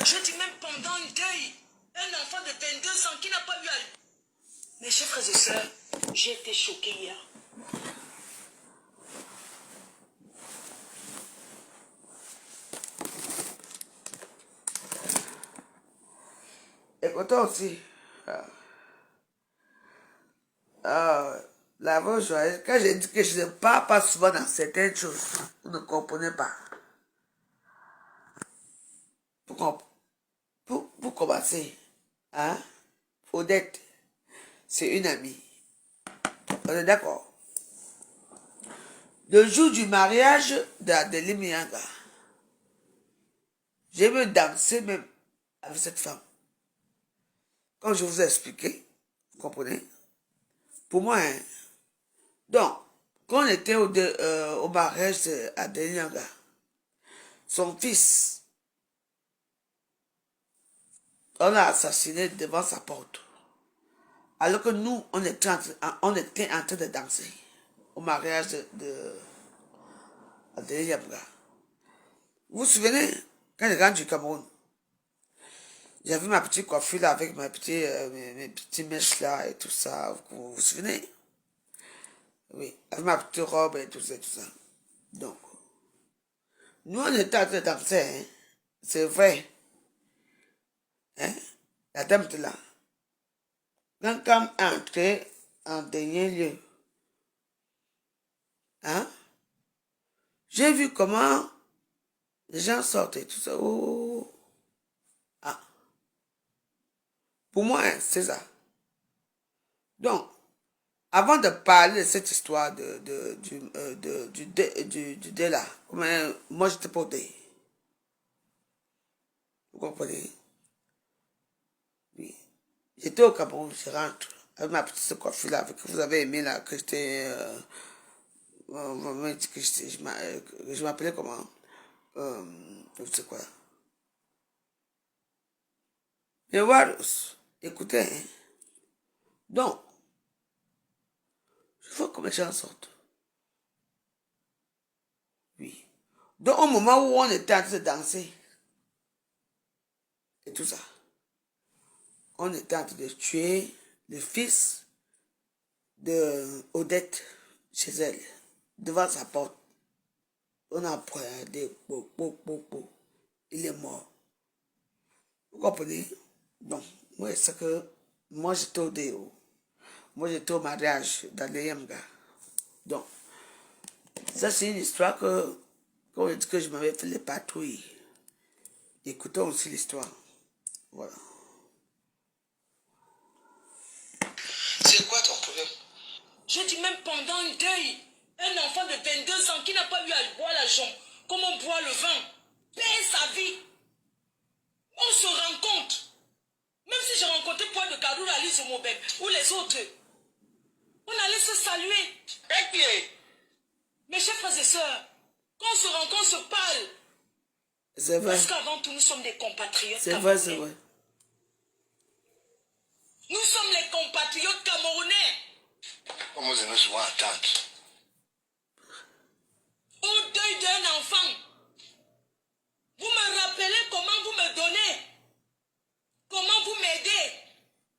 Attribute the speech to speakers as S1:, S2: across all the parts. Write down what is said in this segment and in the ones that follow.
S1: Je dis même pendant un deuil, un enfant de 22 ans qui n'a pas eu à... Mes chers frères et sœurs, j'ai été choquée hier.
S2: Écoutez aussi, la voix joyeuse, quand j'ai dit que je ne parle pas souvent dans certaines choses, vous ne comprenez pas. Pour commencer, hein, Odette, c'est une amie. On est d'accord. Le jour du mariage d'Adélie Mianga, j'ai me danser même avec cette femme. Comme je vous ai expliqué, vous comprenez? Pour moi, hein, donc, quand on était au mariage d'Adélie Mianga, son fils, on l'a assassiné devant sa porte. Alors que nous, on était en train de danser au mariage d'Adélie Mianga. Vous vous souvenez, quand je rentre du Cameroun, j'avais ma petite coiffure là avec mes petits mèches là et tout ça. Vous vous souvenez? Oui, avec ma petite robe et tout ça, tout ça. Donc, nous on était en train de danser, hein. C'est vrai. Hein? La dame était là. Quand Cam est entré en dernier lieu, hein? J'ai vu comment les gens sortent et tout ça. Oh. Ah. Pour moi, hein, c'est ça. Donc, avant de parler de cette histoire du dé là, moi j'étais pas au dé. Vous comprenez? Oui. J'étais au Cameroun, je rentre avec ma petite coiffure là, que vous avez aimé là, que j'étais. Je m'appelais comment? Je sais quoi. Mais voilà, écoutez, hein. Donc, il faut que les gens sortent. Oui. Donc, au moment où on était en train de danser, et tout ça, on était en train de tuer le fils de Odette chez elle, devant sa porte. On a poignardé, il est mort. Vous comprenez? Donc, moi, c'est que moi j'étais au déo. Moi j'étais au mariage dans les Yamga. Donc, ça c'est une histoire quand on dit que je m'avais fait les patrouilles. Écoutons aussi l'histoire. Voilà.
S1: C'est quoi ton problème? Je dis même pendant un deuil, un enfant de 22 ans qui n'a pas eu à boire l'argent, comme on boit le vin, paie sa vie. On se rend compte. Même si j'ai rencontré Poil de Karoura, Alice Mobem ou les autres, on allait se saluer. Mes chers frères et sœurs, quand on se rencontre, on se parle.
S2: C'est vrai.
S1: Parce qu'avant tout, nous sommes des compatriotes
S2: C'est vrai,
S1: camerounais.
S2: c'est vrai.
S1: Nous sommes les compatriotes camerounais.
S3: Comment je me souvent attendre?
S1: Au deuil d'un enfant, vous me rappelez comment vous me donnez, comment vous m'aidez,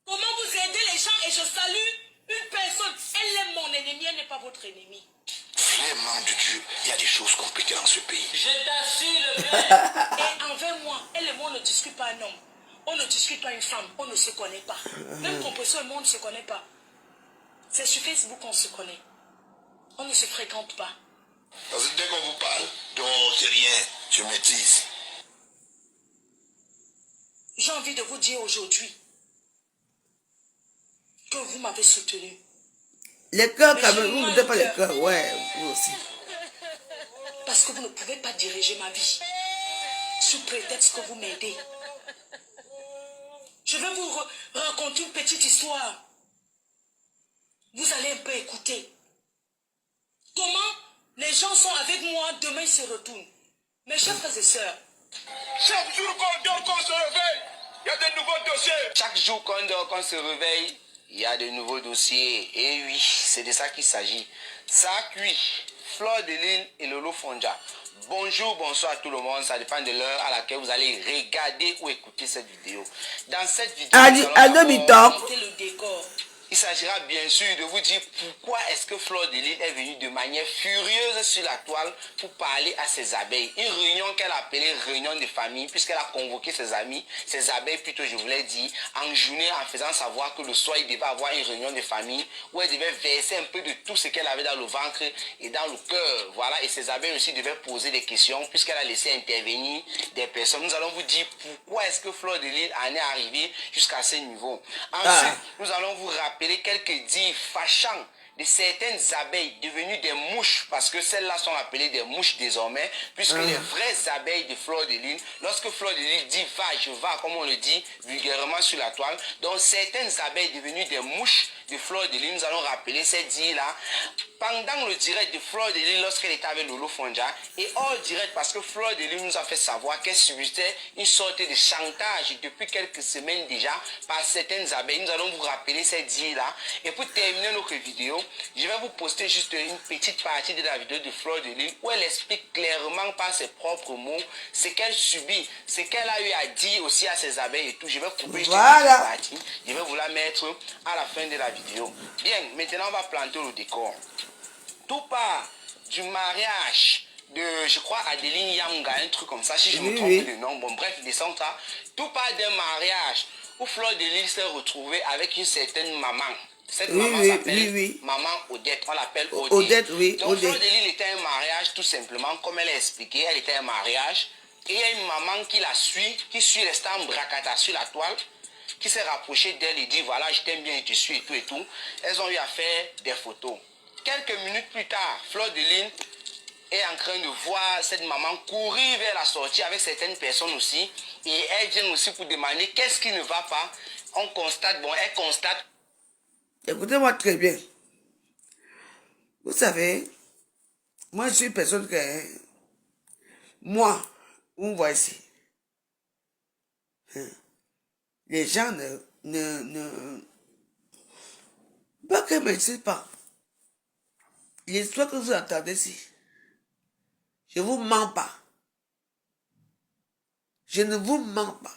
S1: comment vous aidez les gens et je salue une personne. Elle est mon ennemi, elle n'est pas votre ennemi.
S3: Vraiment, de Dieu, il y a des choses compliquées dans ce pays.
S1: Je t'assure le père. Et envers moi, elle et moi, on ne discute pas un homme. On ne discute pas une femme. On ne se connaît pas. Même composition et moi, on ne se connaît pas. C'est sur Facebook qu'on se connaît. On ne se fréquente pas.
S3: Parce que dès qu'on vous parle, donc c'est rien, je maîtrise.
S1: J'ai envie de vous dire aujourd'hui que vous m'avez soutenu.
S2: Les cœurs,
S1: Mais
S2: quand
S1: j'ai
S2: même, vous
S1: mal
S2: ne dites
S1: au
S2: pas les
S1: cœur.
S2: cœurs, ouais, vous aussi.
S1: Parce que vous ne pouvez pas diriger ma vie sous prétexte que vous m'aidez. Je vais vous raconter une petite histoire. Vous allez un peu écouter. Comment les gens sont avec moi, demain ils se retournent. Mes chers frères et sœurs.
S3: Chaque jour qu'on dort, qu'on se réveille, il y a de nouveaux dossiers.
S4: Chaque jour qu'on dort, qu'on se réveille, il y a de nouveaux dossiers. Et oui, c'est de ça qu'il s'agit. Ça cuit, Fleur de Lune et Lolo Fonja. Bonjour, bonsoir à tout le monde. Ça dépend de l'heure à laquelle vous allez regarder ou écouter cette vidéo. Dans cette vidéo,
S1: monter le décor.
S4: Il s'agira bien sûr de vous dire pourquoi est-ce que Fleur de Lys est venue de manière furieuse sur la toile pour parler à ses abeilles. Une réunion qu'elle a appelée réunion de famille, puisqu'elle a convoqué ses amis, ses abeilles plutôt je voulais dire, en journée en faisant savoir que le soir il devait avoir une réunion de famille où elle devait verser un peu de tout ce qu'elle avait dans le ventre et dans le cœur. Voilà, et ses abeilles aussi devaient poser des questions puisqu'elle a laissé intervenir des personnes. Nous allons vous dire pourquoi est-ce que Fleur de Lys en est arrivée jusqu'à ce niveau. Ensuite, nous allons vous rappeler quelques dires fâchants de certaines abeilles devenues des mouches, parce que celles-là sont appelées des mouches désormais, puisque les vraies abeilles de Fleur de Lys, lorsque Fleur de Lys dit va, je va, comme on le dit vulgairement sur la toile, donc certaines abeilles devenues des mouches de Fleur de Lys, nous allons rappeler ces dires-là pendant le direct de Fleur de Lys lorsqu'elle était avec Lolo Fonja, et hors direct parce que Fleur de Lys nous a fait savoir qu'elle subissait une sorte de chantage depuis quelques semaines déjà par certaines abeilles. Nous allons vous rappeler ces dires-là, et pour terminer notre vidéo, je vais vous poster juste une petite partie de la vidéo de Fleur de Lys où elle explique clairement par ses propres mots ce qu'elle subit, ce qu'elle a eu à dire aussi à ses abeilles et tout. Je vais couper juste une petite partie, je vais vous la mettre à la fin de la vidéo. Bien, maintenant on va planter le décor. Tout part du mariage de, je crois, Adeline Yanga, un truc comme ça, si je me trompe de nom. Bon, bref, descend ça. Tout part d'un mariage où Fleur de Lys s'est retrouvée avec une certaine maman. Cette maman s'appelle Maman Odette, on l'appelle Odette. Donc Fleur de Lys était un mariage tout simplement, comme elle a expliqué, elle était un mariage. Et il y a une maman qui la suit, qui suit restant en bracata sur la toile, qui s'est rapprochée d'elle et dit voilà, je t'aime bien et tu suis et tout et tout. Elles ont eu à faire des photos. Quelques minutes plus tard, Fleur de Lys est en train de voir cette maman courir vers la sortie avec certaines personnes aussi. Et elle vient aussi pour demander qu'est-ce qui ne va pas. On constate, bon, elle constate.
S2: Écoutez-moi très bien. Vous savez, moi je suis une personne que... Moi, vous me voyez ici. Les gens pas que me disent pas. L'histoire que vous entendez ici, je ne vous mens pas. Je ne vous mens pas.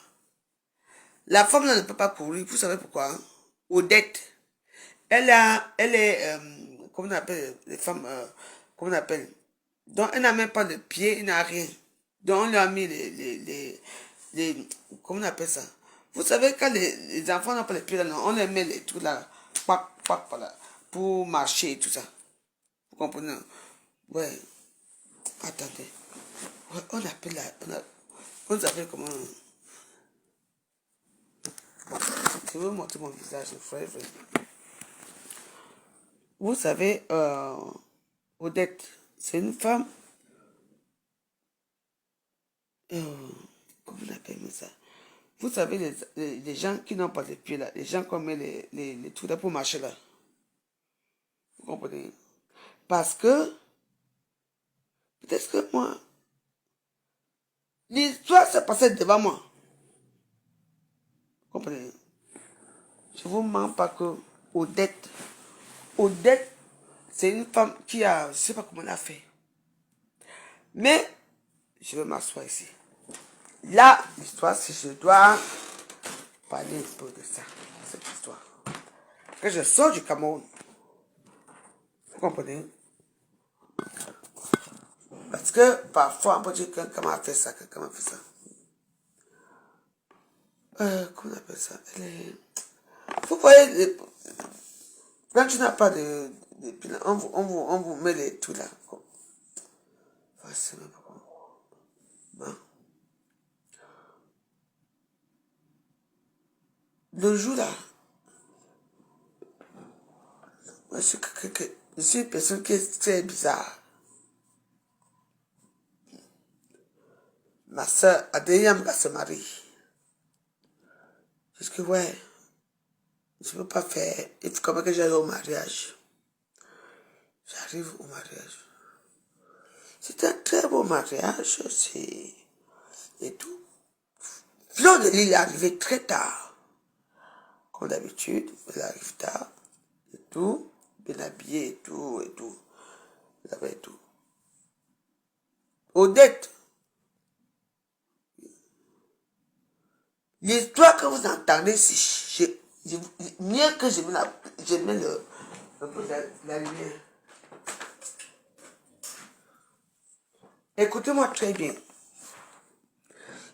S2: La femme là ne peut pas courir. Vous savez pourquoi? Hein? Odette. Elle est, comment on appelle les femmes, comment on appelle? Donc elle n'a même pas de pied, elle n'a rien. Donc on lui a mis comment on appelle ça? Vous savez quand les enfants n'ont pas les pieds là, on les met les trucs là, pac, pac, là, pour marcher et tout ça. Vous comprenez? Ouais. Attendez. Ouais, on appelle on appelle comment? Je veux montrer mon visage, frère. Vous savez, Odette, c'est une femme. Comment on appelle ça? Vous savez, les gens qui n'ont pas de pieds là, les gens qui met les trucs là pour marcher là. Vous comprenez? Parce que, peut-être que moi, l'histoire s'est passée devant moi. Vous comprenez? Je vous mens pas que Odette, c'est une femme qui a, je ne sais pas comment elle a fait. Mais, je vais m'asseoir ici. Là, l'histoire, si je dois parler un peu de ça, cette histoire. Que je sors du Cameroun. Vous comprenez? Parce que parfois, on peut dire quelqu'un m'a fait ça, quelqu'un m'a fait ça. Comment on appelle ça? Vous voyez, quand tu n'as pas de on vous met les tout là. Bon. Le jour là, moi, je suis une personne qui est très bizarre. Ma soeur Adéliam va se marier. Parce que ouais, je ne peux pas faire. Il faut quand même que j'aille au mariage. J'arrive au mariage. C'est un très beau mariage, c'est... et tout. Fleur de Lys est arrivée très tard. Comme d'habitude, elle arrive tard. Et tout, bien habillée et tout, et tout. Elle avait tout. Odette. L'histoire que vous entendez, c'est mieux que je mets la lumière. Écoutez-moi très bien.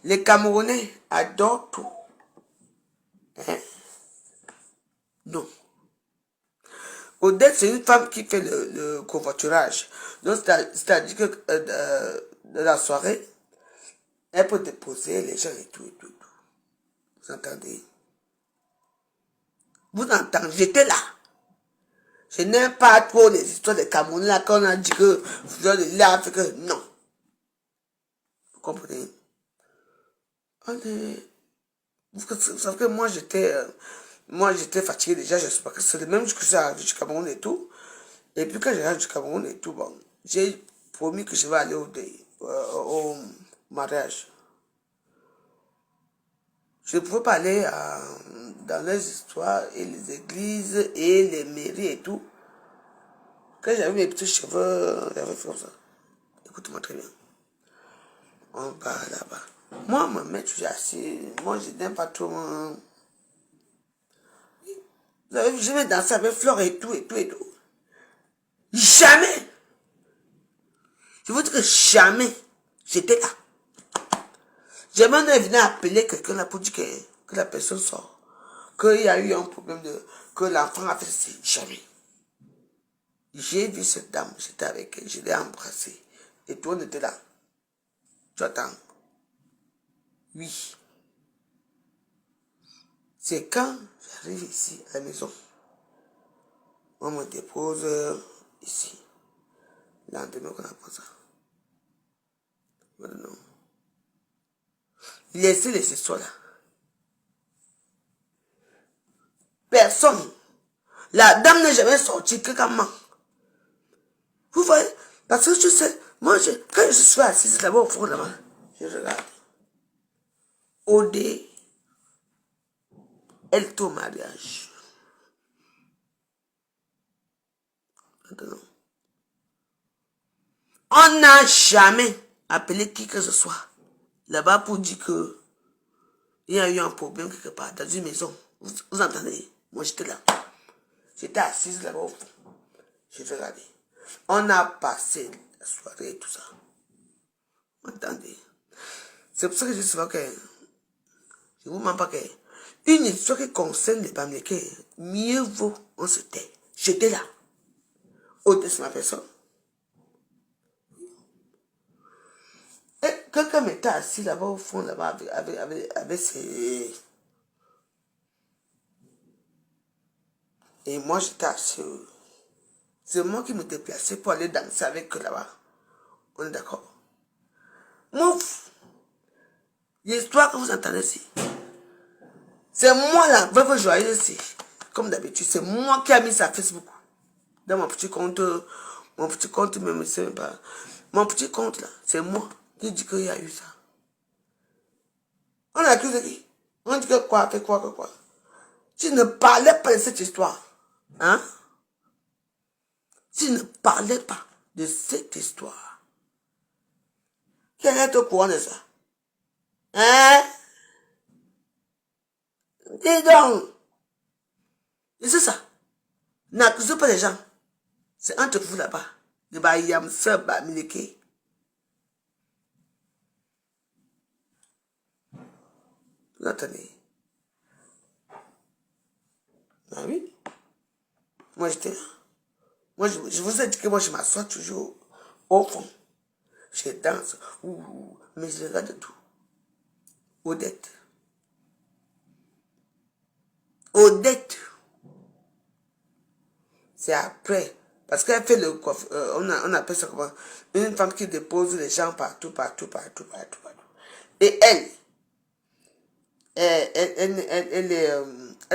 S2: Les Camerounais adorent tout. Hein? Non. Odette, c'est une femme qui fait le covoiturage. Donc, c'est-à-dire que dans la soirée, elle peut déposer les gens et tout, et tout, et tout. Vous entendez? Vous entendez? J'étais là. Je n'aime pas trop les histoires des Camerounais là, quand on a dit que fleur de lait a fait que non. Vous comprenez? Vous savez que moi j'étais fatigué déjà, je sais pas que c'est le même jour que j'ai arrivé du Cameroun et tout. Et puis quand j'arrive du Cameroun et tout, bon, j'ai promis que je vais aller au mariage. Je ne pouvais pas aller dans les histoires et les églises et les mairies et tout. Quand j'avais mes petits cheveux, j'avais fait comme ça. Écoute-moi très bien. On va là-bas. Moi, ma mère, je suis assis. Moi, je n'aime pas trop. Vous avez vu, je vais danser avec Flore et tout, et tout, et tout. Jamais. Je vous dis que jamais. J'étais là. Jamais on venait appeler quelqu'un là pour dire que la personne sort. Qu'il y a eu un problème que l'enfant a fait ceci. Jamais. J'ai vu cette dame, j'étais avec elle, je l'ai embrassée. Et tout, on était là. Tu attends. Oui. C'est quand j'arrive ici à la maison. On me dépose ici. Lendemain qu'on apprend ça. Maintenant. Laissez les histoires là. Personne. La dame n'est jamais sortie que comment. Vous voyez? Parce que je sais, moi, quand je suis assise là-bas au fond là-bas, je regarde. Odé, elle est au mariage. Maintenant. On n'a jamais appelé qui que ce soit là-bas pour dire que il y a eu un problème quelque part dans une maison. Vous entendez? Moi, j'étais là. J'étais assise là-bas au fond. J'ai regardé. On a passé la soirée et tout ça. Vous entendez? C'est pour ça que je dis souvent que je ne vous mens pas que une histoire qui concerne les Bamileke, mieux vaut on se tait. J'étais là. Au-dessus de ma personne. Et quelqu'un m'était assis là-bas au fond, là-bas, avec ses... Et moi, j'étais assis. C'est moi qui me déplaçais pour aller danser avec eux là-bas. On est d'accord? Mouf! L'histoire que vous entendez ici. C'est moi la veuve joyeuse ici. Comme d'habitude, c'est moi qui a mis ça à Facebook. Dans mon petit compte même, c'est même pas... Mon petit compte là, c'est moi qui dit qu'il y a eu ça. On accuse qui? On dit que quoi, fait quoi, que quoi? Tu ne parlais pas de cette histoire. Hein? Tu ne parlais pas de cette histoire. Quel est au courant de ça? Hein? Dis donc. Et c'est ça. N'accusez pas les gens. C'est entre vous là-bas. De Bayam, Sœur Bamileke. Vous entendez? Ah oui? Moi j'étais là. Moi je vous ai dit que moi je m'assois toujours au fond. Je danse. Mais je regarde tout. Odette. Odette. C'est après. Parce qu'elle fait le coiffe. On appelle ça comment? Une femme qui dépose les gens partout. Et elle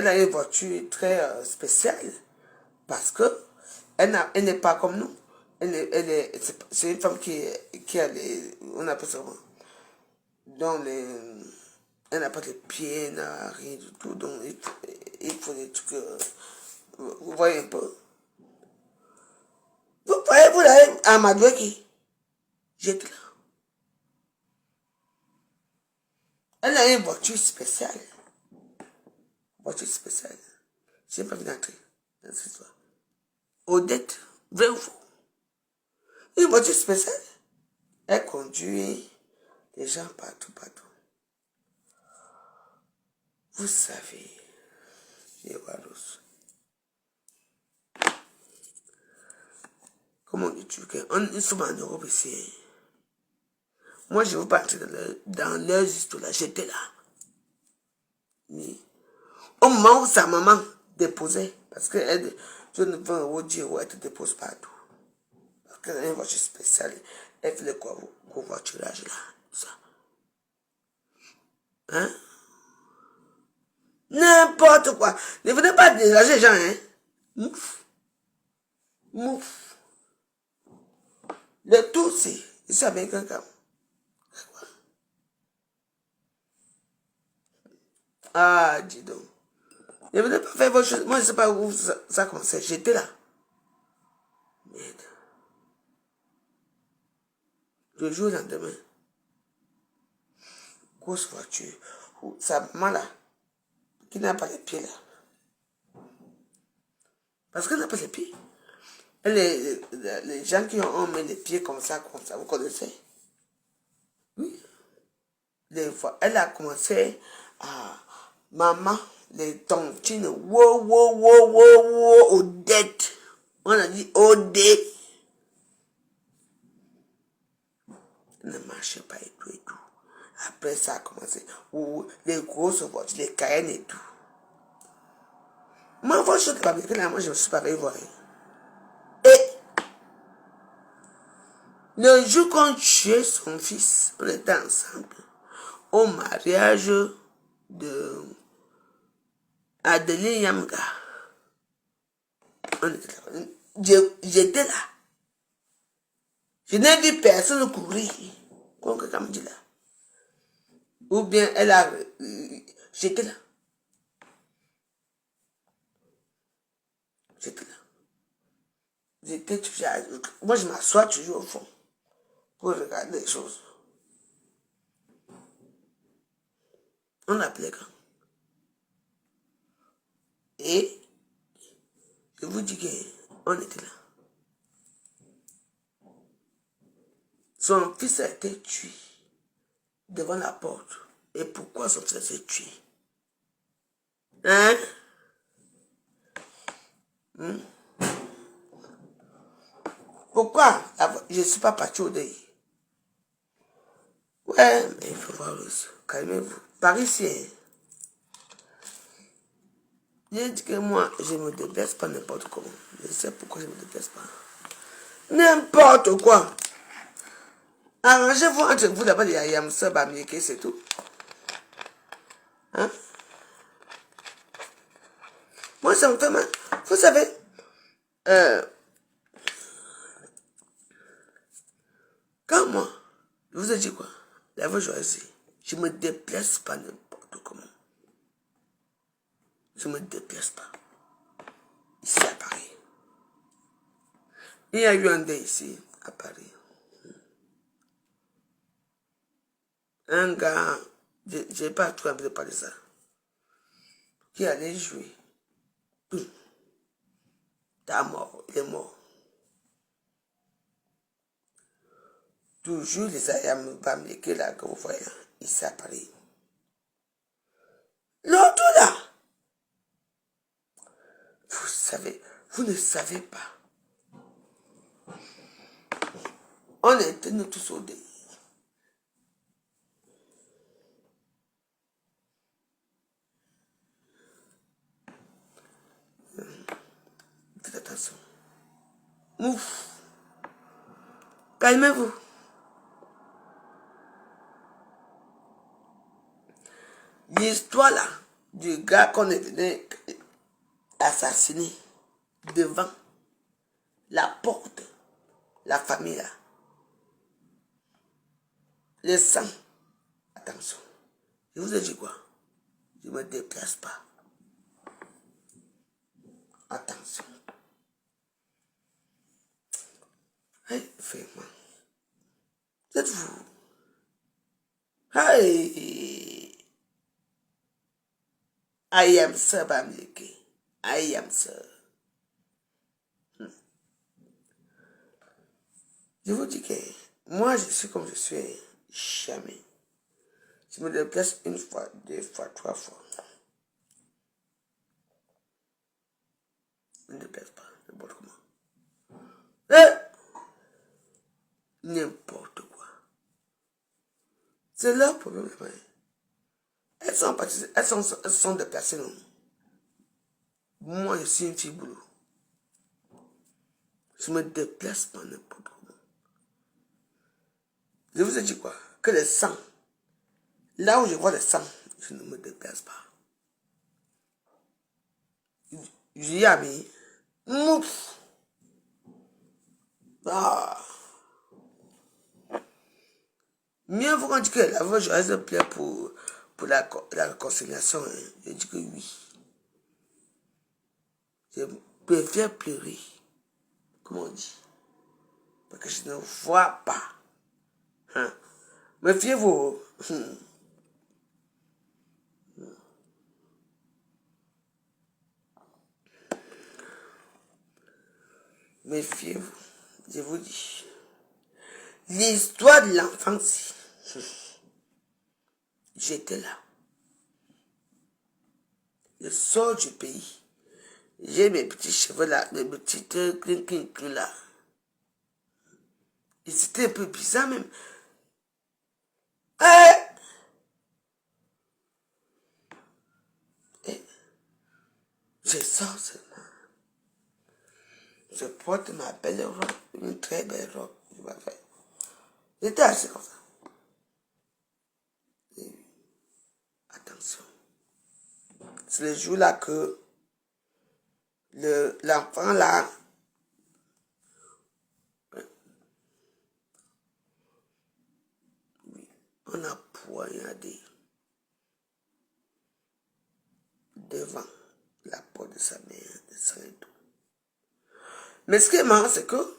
S2: a une voiture très spéciale. Parce que elle n'est pas comme nous. C'est une femme qui a les... On appelle ça comment? Donc elle n'a pas de pieds, elle n'a rien du tout. Donc il faut des trucs... vous voyez un peu. Vous voyez, vous l'avez à Madoueki. J'étais là. Elle a une voiture spéciale. Voiture spéciale. Je n'ai pas vu d'entrer dans cette histoire. Odette, vrai ou faux? Une voiture spéciale. Elle conduit les gens partout, partout. Vous savez, les Wallos. Comment on dit Turquie? On est souvent en Europe ici. Moi, je ne veux pas entrer dans leurs histoires. J'étais là. Oui. Au moment où sa maman déposait, parce que je ne veux pas dire où elle te dépose partout. Parce qu'elle a une voiture spéciale. Elle fait le covoiturage là. Ça. Hein? N'importe quoi. Ne venez pas déranger les gens, hein? Mouf. Mouf. Le tout, c'est ici avec quelqu'un. Ah, dis donc. Ne venez pas faire vos choses. Moi, je ne sais pas où ça a commencé. J'étais là. Merde. Le jour au lendemain. Grosse voiture. Sa maman là. Qui n'a pas les pieds là. Parce qu'elle n'a pas les pieds. Les gens qui ont mis les pieds comme ça, vous connaissez? Oui. Des fois, elle a commencé à maman, les tontines, Odette. On a dit Odette. Elle ne marchait pas et tout et tout. Après ça a commencé. Les grosses voitures, les Cayennes et tout. Moi, voiture de fabriquer là, moi je me suis pas fait voir. Et le jour qu'on tuait son fils, on était ensemble au mariage de Adeline Yamga. J'étais là. Je n'ai vu personne courir. Comme quelqu'un me dit là. Ou bien elle a... J'étais là. J'étais là. J'étais toujours... Moi, je m'assois toujours au fond pour regarder les choses. On appelait quand. Et je vous dis qu'on était là. Son fils a été tué devant la porte. Et pourquoi son fils a été tué? Hein? Pourquoi je ne suis pas parti au deuil? Ouais, mais il faut voir aussi. Calmez-vous. Par ici, j'ai dit que moi, je ne me déplace pas n'importe comment. Je sais pourquoi je ne me déplace pas. N'importe quoi. Arrangez-vous entre vous d'abord, il y a Yamsa Bamieke, c'est tout. Hein? Moi, ça me fait mal. Vous savez, quand moi, je vous ai dit quoi? La voix choisie, je ne me déplace pas n'importe comment. Je ne me déplace pas. Ici à Paris. Il y a eu un dé ici à Paris. Un gars, je n'ai pas trop envie de parler de ça, qui allait jouer. T'es mort, il est mort. Toujours les ayams Bamieke là que vous voyez, ici à Paris. L'autre là, vous savez, vous ne savez pas. On était nous tous au dé. Faites attention. Ouf. Calmez-vous. L'histoire là, du gars qu'on est venu assassiner devant la porte, la famille là. Le sang. Attention. Je vous ai dit quoi? Je ne me déplace pas. Attention. Hey, vraiment. C'est vous. Hey. I am sir Bamileke. I am sir. Je vous dis que moi, je suis comme je suis. Jamais. Je me déplace une fois, deux fois, trois fois. Je ne me déplace pas, n'importe comment. N'importe quoi. C'est leur problème. Elles sont déplacées, non? Moi, je suis une fille boulot. Je me déplace pas n'importe comment. Je vous ai dit quoi? Que le sang. Là où je vois le sang, je ne me déplace pas. J'ai ami. Mouf. Ah. Mieux vaut qu'on dise que la voix joyeuse plaît pour la réconciliation. Hein. Je dis que oui. Je préfère pleurer. Comment on dit? Parce que je ne vois pas. Hein. Méfiez-vous. Méfiez-vous. Je vous dis. L'histoire de l'enfance. J'étais là. Je sors du pays. J'ai mes petits cheveux là, mes petites clin là. Et c'était un peu bizarre même. Je sors seulement. Je porte ma belle robe, une très belle robe. J'étais assis comme ça. Et attention. C'est le jour là que l'enfant là, on a poignardé devant la porte de sa mère, de sang et tout. Mais ce qui est marrant, c'est que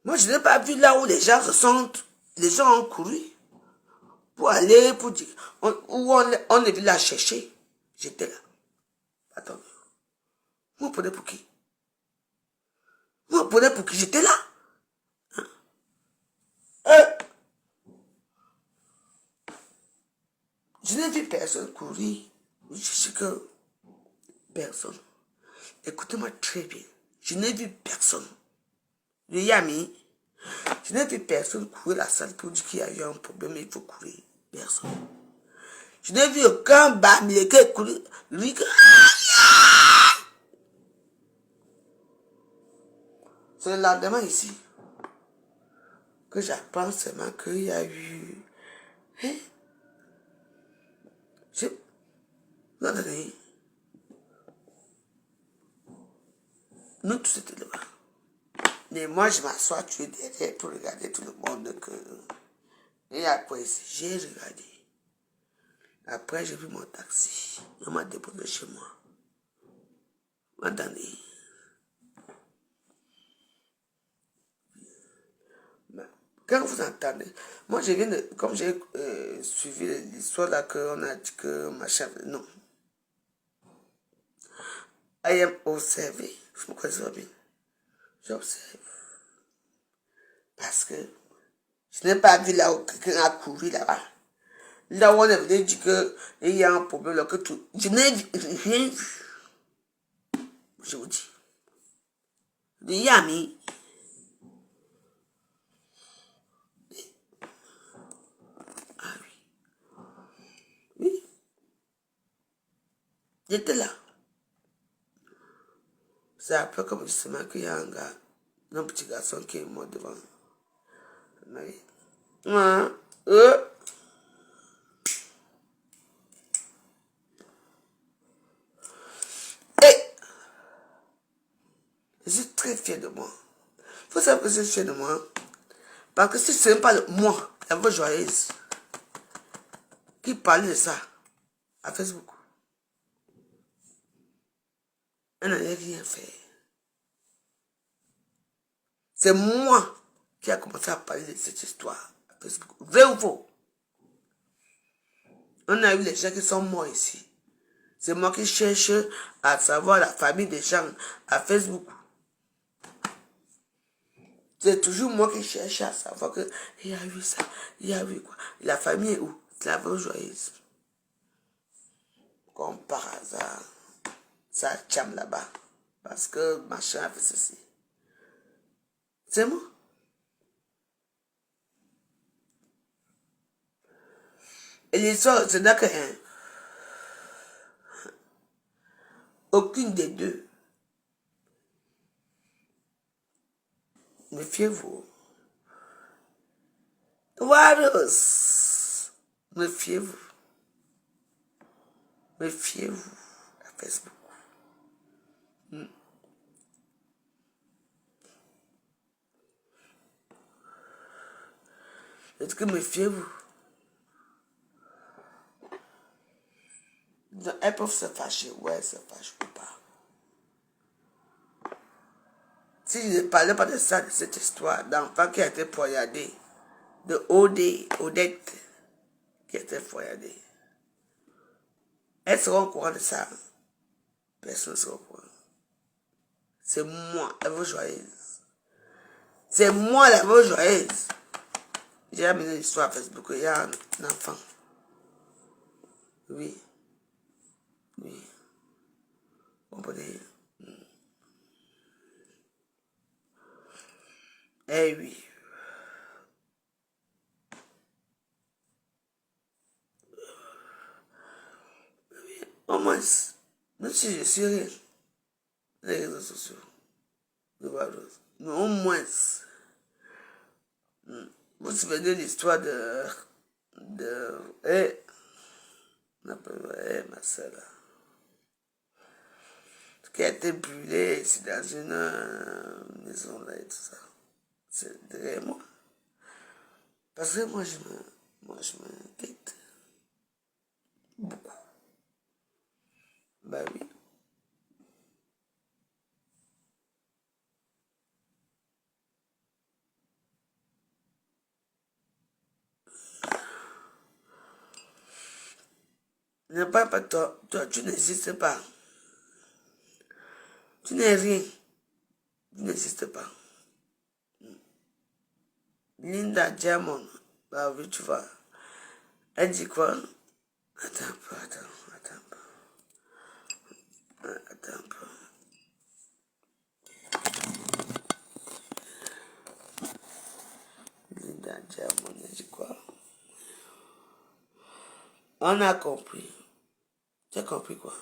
S2: moi, je n'ai pas vu là où les gens les gens ont couru pour aller, pour dire, où on est venu la chercher. J'étais là. Attends. Vous prenez pour qui? Vous prenez pour qui? J'étais là. Je n'ai vu personne courir. Je sais que personne. Écoutez-moi très bien. Je n'ai vu personne. Le Yami, je n'ai vu personne courir la salle pour dire qu'il y a eu un problème et il faut courir. Personne. Je n'ai vu aucun Bamileke courir. Lui, c'est le lendemain ici que j'apprends seulement qu'il y a eu. Hein? Non, attendez. Nous tous étaient là-bas. Mais moi, je m'assois tué derrière pour regarder tout le monde. Et après, j'ai regardé. Après, j'ai vu mon taxi. On m'a déposé chez moi. Attendez. Quand vous entendez, moi je viens de, comme j'ai suivi l'histoire là qu'on a dit que machin, non. I am observé. Vous me connaissez pas bien. J'observe. Parce que je n'ai pas vu là où quelqu'un a couru là-bas. Là où on est venu dire qu'il y a un problème là que tout. Je n'ai rien vu. Je vous dis. Le Yami. Ah oui. Oui. J'étais là. C'est après comme justement qu'il y a un gars, un petit garçon qui est mort devant. Oui. Et je suis très fier de moi. Il faut savoir que je suis fier de moi. Parce que si ce n'est pas moi, la voix joyeuse, qui parlait de ça à Facebook, elle n'allait rien faire. C'est moi qui a commencé à parler de cette histoire à Facebook. Vrai ou faux? On a eu les gens qui sont morts ici. C'est moi qui cherche à savoir la famille des gens à Facebook. C'est toujours moi qui cherche à savoir que il y a eu ça, il y a eu quoi. La famille est où? C'est la vraie joyeuse. Comme par hasard, ça chame là-bas. Parce que machin a fait ceci. C'est moi. Et l'histoire, c'est là que aucune des deux. Méfiez-vous. Waros. Méfiez-vous. Méfiez-vous à Facebook. Est-ce que méfiez-vous? Elles peuvent se fâcher, ouais, elles se fâchent ou pas. Si je ne parlais pas de ça, de cette histoire d'enfant qui a été poignardé, de Odette qui a été poignardée, elles seront au courant de ça. Personne ne sera au courant. C'est moi, la vraie joyeuse. C'est moi, la vraie joyeuse. J'ai amené l'histoire à Facebook, il y a un enfant. Oui. Oui. Vous comprenez? Eh oui. Au moins, même si je suis rien, les réseaux sociaux, mais au moins, vous vous souvenez de l'histoire ma soeur là, qui a été brûlée ici dans une maison là et tout ça. C'est derrière moi. Parce que moi je m'inquiète beaucoup. Bah oui. Ne parle pas de toi, tu n'existes pas. Tu n'es rien. Tu n'existes pas. Linda Diamond, bah oui, tu vois. Elle dit quoi? Attends un peu. Linda Diamond, elle dit quoi? On a compris. Tu as compris quoi?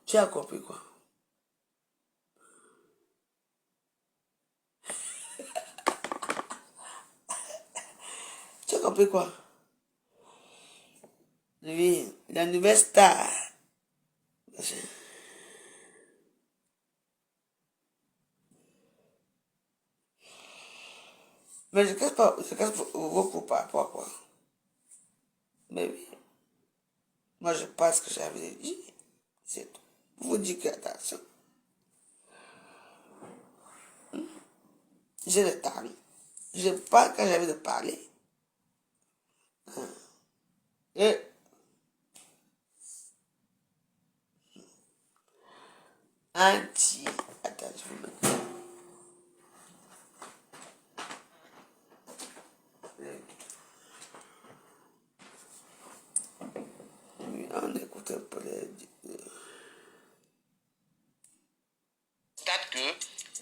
S2: Tu as compris quoi? Tu as compris quoi? Oui, la nouvelle star. Mais je casse beaucoup par rapport à quoi? Mais oui. Moi, je pense que j'avais dit. C'est tout. Vous dites que attention. J'ai le temps. Je parle quand j'ai envie de parler. Et anti. Attends, je vous mets. On écoute un peu les.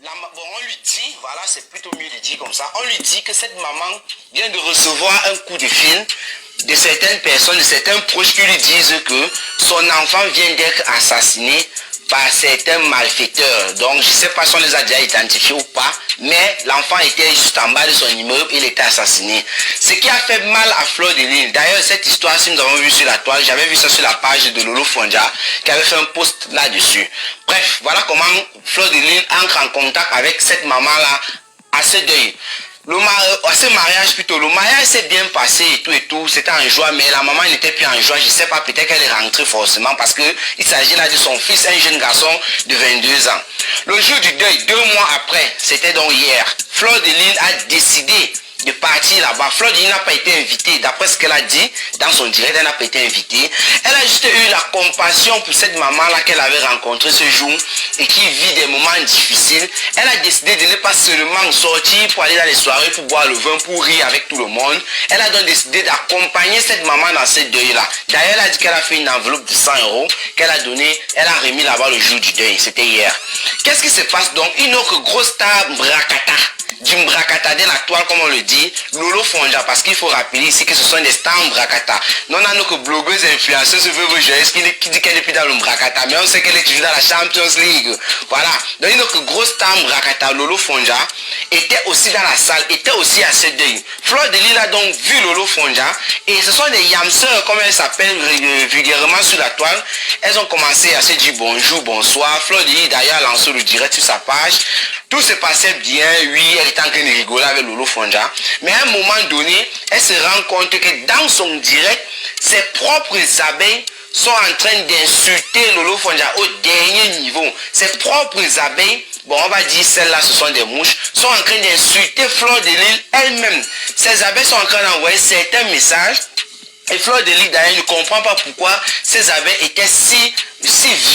S4: Bon, on lui dit, voilà, c'est plutôt mieux de dire comme ça, on lui dit que cette maman vient de recevoir un coup de fil de certaines personnes, de certains proches qui lui disent que son enfant vient d'être assassiné par certains malfaiteurs. Donc, je ne sais pas si on les a déjà identifiés ou pas, mais l'enfant était juste en bas de son immeuble, il était assassiné. Ce qui a fait mal à Fleur de Lys. D'ailleurs, cette histoire, si nous avons vu sur la toile, j'avais vu ça sur la page de Lolo Fonja, qui avait fait un post là-dessus. Bref, voilà comment Fleur de Lys entre en contact avec cette maman-là à ce deuil. Ce mariage plutôt, le mariage s'est bien passé et tout, c'était en joie, mais la maman n'était plus en joie, je ne sais pas, peut-être qu'elle est rentrée forcément parce qu'il s'agit là de son fils, un jeune garçon de 22 ans. Le jour du deuil, 2 mois après, c'était donc hier, Fleur de Lys a décidé de partir là-bas. Fleur de Lys n'a pas été invitée. D'après ce qu'elle a dit dans son direct, elle n'a pas été invitée. Elle a juste eu la compassion pour cette maman-là qu'elle avait rencontrée ce jour et qui vit des moments difficiles. Elle a décidé de ne pas seulement sortir pour aller dans les soirées, pour boire le vin, pour rire avec tout le monde. Elle a donc décidé d'accompagner cette maman dans ce deuil-là. D'ailleurs, elle a dit qu'elle a fait une enveloppe de 100 € qu'elle a donné, elle a remis là-bas le jour du deuil. C'était hier. Qu'est-ce qui se passe donc? Une autre grosse star Mbrakata. Du Mbrakata de la toile, comme on le dit, Lolo Fonja, parce qu'il faut rappeler ici que ce sont des stars Mbrakata. Non, on a notre blogueuse influenceuse qui dit qu'elle est plus dans le Mbrakata, mais on sait qu'elle est toujours dans la Champions League. Voilà. Donc, une autre grosse star Mbrakata, Lolo Fonja, était aussi dans la salle, était aussi à ce deuil. Fleur de Lys a donc vu Lolo Fonja, et ce sont des yamseurs, comme elles s'appellent vulgairement sur la toile. Elles ont commencé à se dire bonjour, bonsoir. Fleur de Lys d'ailleurs a lancé le direct sur sa page. Tout se passait bien, oui, elle était en train de rigoler avec Lolo Fonja. Mais à un moment donné, elle se rend compte que dans son direct, ses propres abeilles sont en train d'insulter Lolo Fonja au dernier niveau. Ses propres abeilles, bon on va dire celles-là ce sont des mouches, sont en train d'insulter Fleur de Lys elle-même. Ces abeilles sont en train d'envoyer certains messages. Et Fleur de Lys d'ailleurs ne comprend pas pourquoi ces abeilles étaient si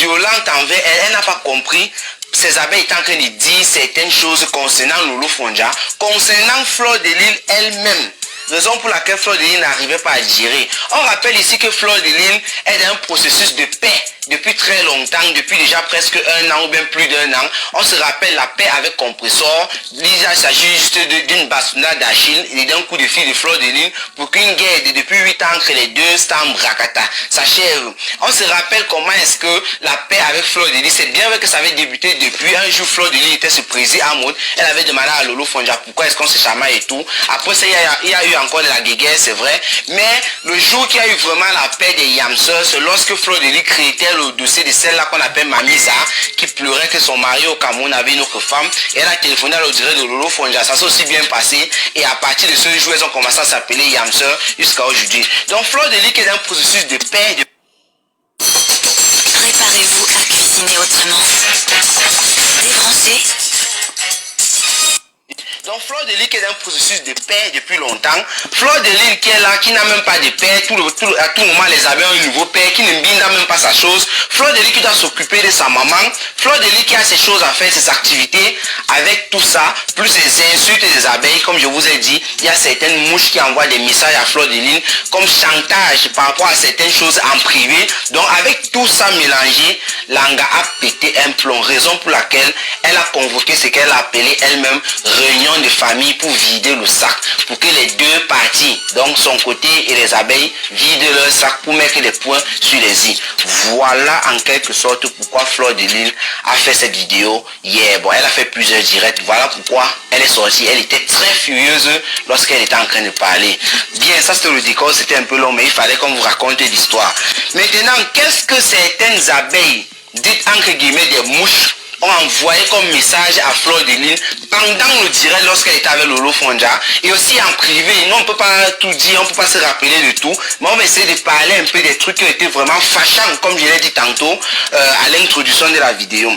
S4: violentes envers elle. Elle n'a pas compris. Ces abeilles étaient en train de dire certaines choses concernant Lolo Fonja, concernant Fleur de Lys elle-même. Raison pour laquelle Fleur de Lys n'arrivait pas à gérer. On rappelle ici que Fleur de Lys est dans un processus de paix depuis très longtemps, depuis déjà presque 1 an ou bien plus d'1 an. On se rappelle la paix avec Compressor. Il s'agit juste d'une bastonnade d'Achille et d'un coup de fil de Fleur de Lys pour qu'une guerre de depuis 8 ans entre les deux stars Mbrakata s'achève. On se rappelle comment est-ce que la paix avec Fleur de Lys, c'est bien vrai que ça avait débuté depuis un jour. Fleur de Lys était surprise à mode. Elle avait demandé à Lolo Fonja pourquoi est-ce qu'on se chamaille et tout. Après ça, il y a eu encore de la guéguerre, c'est vrai. Mais le jour qu'il y a eu vraiment la paix des yamseurs, c'est lorsque Fleur de Lys créait le dossier de celle-là qu'on appelle Mamisa, qui pleurait que son mari au Cameroun avait une autre femme. Et elle a téléphoné à l'auditeur de Lolo Fonja. Ça s'est aussi bien passé. Et à partir de ce jour, elles ont commencé à s'appeler yamseurs jusqu'à aujourd'hui. Donc Fleur de Lys qui est dans un processus de paix.
S5: Préparez-vous à cuisiner autrement. Débranchez.
S4: Donc Fleur de Lys qui est dans un processus de paix depuis longtemps. Fleur de Lys qui est là, qui n'a même pas de paix. À tout moment, les abeilles ont un nouveau père qui ne binda même pas sa chose. Fleur de Lys qui doit s'occuper de sa maman. Fleur de Lys qui a ses choses à faire, ses activités. Avec tout ça, plus les insultes des abeilles, comme je vous ai dit, il y a certaines mouches qui envoient des messages à Fleur de Lys comme chantage par rapport à certaines choses en privé. Donc avec tout ça mélangé, Langa a pété un plomb. Raison pour laquelle elle a convoqué ce qu'elle a appelé elle-même réunion de famille pour vider le sac, pour que les deux parties, donc son côté et les abeilles, vident leur sac pour mettre les points sur les i. Voilà en quelque sorte pourquoi Fleur de Lys a fait cette vidéo hier. Bon, elle a fait plusieurs directs. Voilà pourquoi elle est sortie. Elle était très furieuse lorsqu'elle était en train de parler. Bien, ça c'était le décor, c'était un peu long, mais il fallait qu'on vous raconte l'histoire. Maintenant, qu'est-ce que certaines abeilles, dites entre guillemets des mouches, ont envoyé comme message à Fleur de Lys pendant le direct lorsqu'elle était avec Lolo Fonja et aussi en privé. Nous on ne peut pas tout dire, on ne peut pas se rappeler de tout, mais on va essayer de parler un peu des trucs qui ont été vraiment fâchants, comme je l'ai dit tantôt à l'introduction de la vidéo.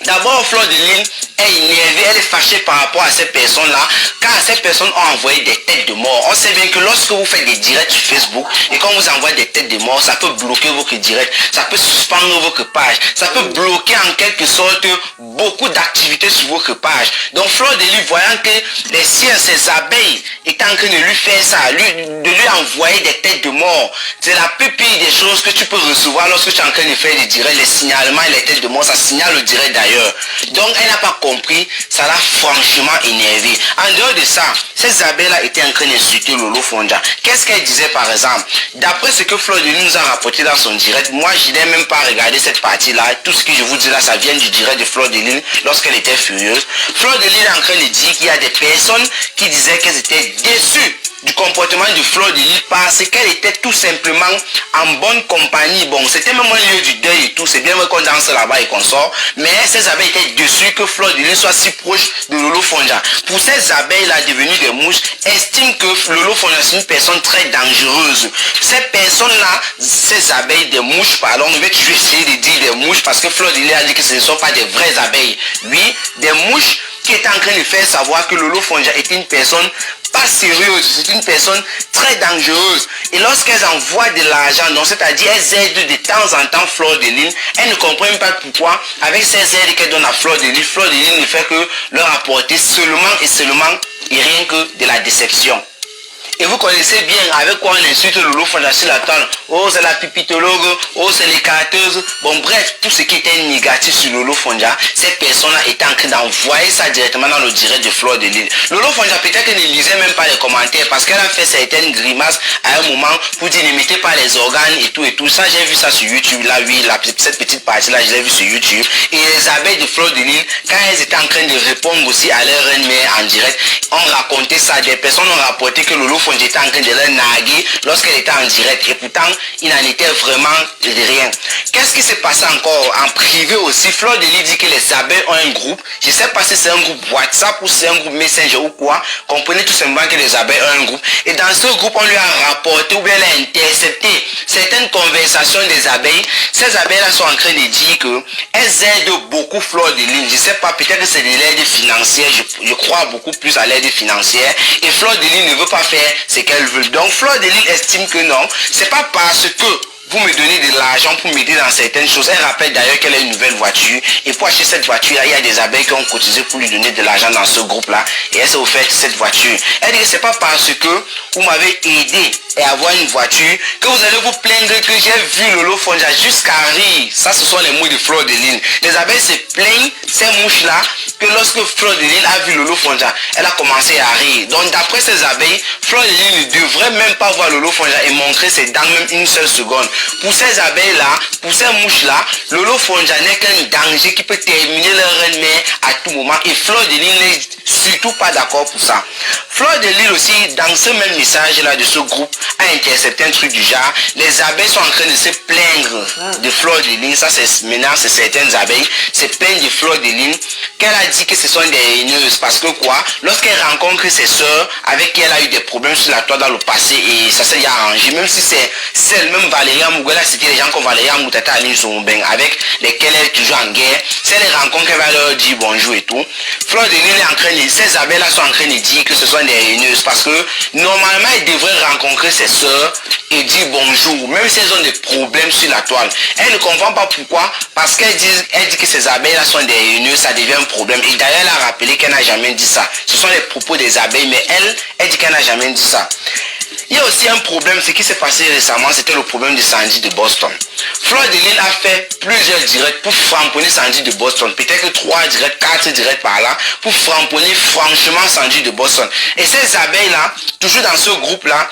S4: D'abord, Fleur de Lys est énervée, elle est fâchée par rapport à ces personnes-là, car ces personnes ont envoyé des têtes de mort. On sait bien que lorsque vous faites des directs sur Facebook et qu'on vous envoie des têtes de mort, ça peut bloquer votre direct, ça peut suspendre votre page, ça peut bloquer en quelque sorte beaucoup d'activités sur votre page. Donc Fleur de Lys, voyant que les siens, ses abeilles, étaient en train de lui faire ça, de lui envoyer des têtes de mort, c'est la plus pire des choses que tu peux recevoir lorsque tu es en train de faire des directs, les signalements et les têtes de mort, ça signale le direct d'ailleurs. Donc elle n'a pas compris, ça l'a franchement énervé. En dehors de ça, ces abeilles-là étaient en train d'insulter Lolo Fonja. Qu'est-ce qu'elle disait par exemple? D'après ce que Fleur de Lys nous a rapporté dans son direct, moi je n'ai même pas regardé cette partie-là. Tout ce que je vous dis là, ça vient du direct de Fleur de Lys lorsqu'elle était furieuse. Fleur de Lys est en train de dire qu'il y a des personnes qui disaient qu'elles étaient déçues du comportement de Fleur de Lys parce qu'elle était tout simplement en bonne compagnie. Bon, c'était même un lieu du deuil et tout, c'est bien vrai qu'on danse là-bas et qu'on sort, mais ces abeilles étaient déçues que Fleur de Lys soit si proche de Lolo Fonja. Pour ces abeilles-là devenues des mouches, estiment que Lolo Fonja c'est une personne très dangereuse. Ces personnes-là, ces abeilles, des mouches, pardon, je vais toujours essayer de dire des mouches parce que Fleur de Lys a dit que ce ne sont pas des vraies abeilles. Oui, des mouches qui était en train de faire savoir que Lolo Fonja était une personne pas sérieuse, c'est une personne très dangereuse. Et lorsqu'elles envoient de l'argent, donc c'est-à-dire elles aident de temps en temps Fleur de Lys, elles ne comprennent pas pourquoi, avec ces aides qu'elles donnent à Fleur de Lys ne fait que leur apporter seulement et seulement et rien que de la déception. Et vous connaissez bien avec quoi on insulte Lolo Fonja sur la toile. Oh, c'est la pipitologue, oh, c'est les carteuses. Bon, bref, tout ce qui était négatif sur Lolo Fonja, cette personne-là était en train d'envoyer ça directement dans le direct de Fleur de Lys. Lolo Fonja, peut-être qu'elle ne lisait même pas les commentaires parce qu'elle a fait certaines grimaces à un moment pour dire ne mettez pas les organes et tout et tout. Ça, j'ai vu ça sur YouTube. Là, oui, cette petite partie-là, je l'ai vu sur YouTube. Et les abeilles de Fleur de Lys, quand elles étaient en train de répondre aussi à leur reine-mère en direct, on racontait ça. Des personnes ont rapporté que Lolo Fonja était en train de leur narguer lorsqu'elle était en direct et pourtant il n'en était vraiment rien. Qu'est-ce qui s'est passé encore en privé aussi? Fleur de Lys dit que les abeilles ont un groupe, je ne sais pas si c'est un groupe WhatsApp ou c'est un groupe Messenger ou quoi, comprenez tout simplement que les abeilles ont un groupe et dans ce groupe on lui a rapporté ou bien elle a intercepté certaines conversations des abeilles. Ces abeilles là sont en train de dire que elles aident beaucoup Fleur de Lys, je ne sais pas, peut-être que c'est de l'aide financière, je crois beaucoup plus à l'aide financière et Fleur de Lys ne veut pas faire ce qu'elle veut. Donc Fleur de Lys estime que non, c'est pas parce que vous me donnez de l'argent pour m'aider dans certaines choses. Elle rappelle d'ailleurs qu'elle a une nouvelle voiture et pour acheter cette voiture là, il y a des abeilles qui ont cotisé pour lui donner de l'argent dans ce groupe là et elle s'est offerte cette voiture. Elle dit que c'est pas parce que vous m'avez aidé et avoir une voiture que vous allez vous plaindre que j'ai vu Lolo Fonja jusqu'à rire. Ça, ce sont les mots de Fleur de Lys. Les abeilles se plaignent, ces mouches là, que lorsque Fleur de Lys a vu Lolo Fonja, elle a commencé à rire. Donc d'après ces abeilles, Fleur de Lys ne devrait même pas voir Lolo Fonja et montrer ses dents même une seule seconde. Pour ces abeilles là, pour ces mouches là, Lolo Fonja n'est qu'un danger qui peut terminer leur reine-mère à tout moment et Fleur de Lys n'est surtout pas d'accord pour ça. Fleur de Lys aussi, dans ce même message là de ce groupe, a intercepté un truc du genre, les abeilles sont en train de se plaindre de Fleur de Lys. Ça c'est maintenant, c'est certaines abeilles se plaignent de Fleur de Lys qu'elle a dit que ce sont des haineuses parce que quoi, lorsqu'elle rencontre ses soeurs avec qui elle a eu des problèmes sur la toile dans le passé et ça s'est arrangé, même si c'est celle même Valéria Mugala, c'était les gens comme Valéria Moutata Aline Zomben avec lesquels elle est toujours en guerre, c'est les rencontres qu'elle va leur dire bonjour et tout. Fleur de Lys est en train de, ces abeilles là sont en train de dire que ce sont des haineuses parce que normalement elle devrait rencontrer ses soeurs et dire bonjour, même si elles ont des problèmes sur la toile. Elle ne comprend pas pourquoi, parce qu'elle dit que ces abeilles là sont des haineuses, ça devient un problème. Et d'ailleurs elle a rappelé qu'elle n'a jamais dit ça. Ce sont les propos des abeilles, mais elle dit qu'elle n'a jamais dit ça. Il y a aussi un problème, ce qui s'est passé récemment, c'était le problème de Sandy de Boston. Fleur de Lys a fait plusieurs directs pour framponner Sandy de Boston. Peut-être que 3 directs, 4 directs par là, pour framponner franchement Sandy de Boston. Et ces abeilles-là, toujours dans ce groupe-là,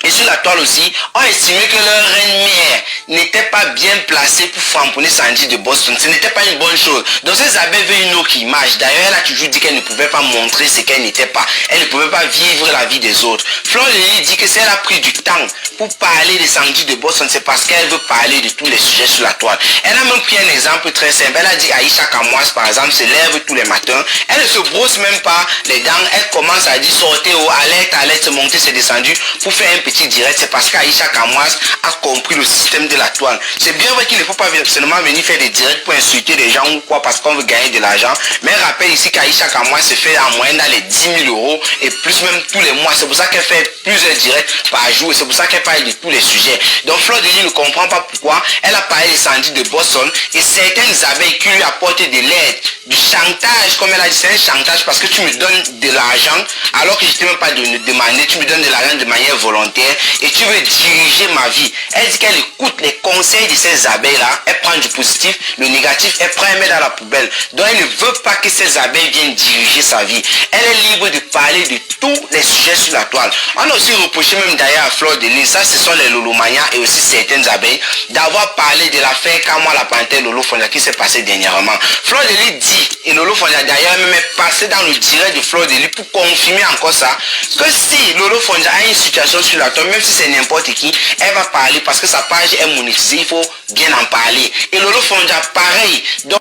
S4: et sur la toile aussi, ont estimé que leur reine-mère n'était pas bien placée pour framponner Sandy de Boston. Ce n'était pas une bonne chose. Donc ces abeilles veulent une autre image. D'ailleurs, elle a toujours dit qu'elle ne pouvait pas montrer ce qu'elle n'était pas. Elle ne pouvait pas vivre la vie des autres. Fleur de Lys dit que si elle a pris du temps pour parler de Sandy de Boston, c'est parce qu'elle veut parler de tous les sujets sur la toile. Elle a même pris un exemple très simple. Elle a dit Aïcha Kamoise, par exemple, se lève tous les matins. Elle ne se brosse même pas les dents. Elle commence à dire sortez au alerte, c'est monté, c'est descendu pour faire un petit direct. C'est parce qu'Aïcha Kamoise a compris le système de la toile. C'est bien vrai qu'il ne faut pas seulement venir faire des directs pour insulter les gens ou quoi parce qu'on veut gagner de l'argent. Mais rappelle ici qu'Aïcha Kamoise se fait en moyenne dans les 10 000 euros et plus même tous les mois. C'est pour ça qu'elle fait plusieurs directs par jour et c'est pour ça qu'elle parle de tous les sujets. Donc Fleur de Lys ne comprend pas pourquoi elle a parlé de Sandy de Boston et certaines abeilles qui lui apportent de l'aide, du chantage, comme elle a dit, c'est un chantage parce que tu me donnes de l'argent alors que je ne t'ai même pas demandé, tu me donnes de l'argent de manière volontaire et tu veux diriger ma vie. Elle dit qu'elle écoute les conseils de ces abeilles là, elle prend du positif, le négatif, elle prend et met dans la poubelle. Donc elle ne veut pas que ces abeilles viennent diriger sa vie. Elle est libre de parler de tous les sujets sur la toile. On a aussi reproché même d'ailleurs à Fleur de Lys, ça ce sont les Lolomania et aussi certaines abeilles, d'avoir parlé de l'affaire Kamwa la panthère Lolo Fonja qui s'est passé dernièrement. Fleur de Lys dit, et Lolo Fonja d'ailleurs même est passé dans le direct de Fleur de Lys pour confirmer encore ça, que si Lolo Fonja a une situation sur la toile, même si c'est n'importe qui, elle va parler parce que sa page est monétisée, il faut bien en parler. Et Lolo Fonja pareil. Donc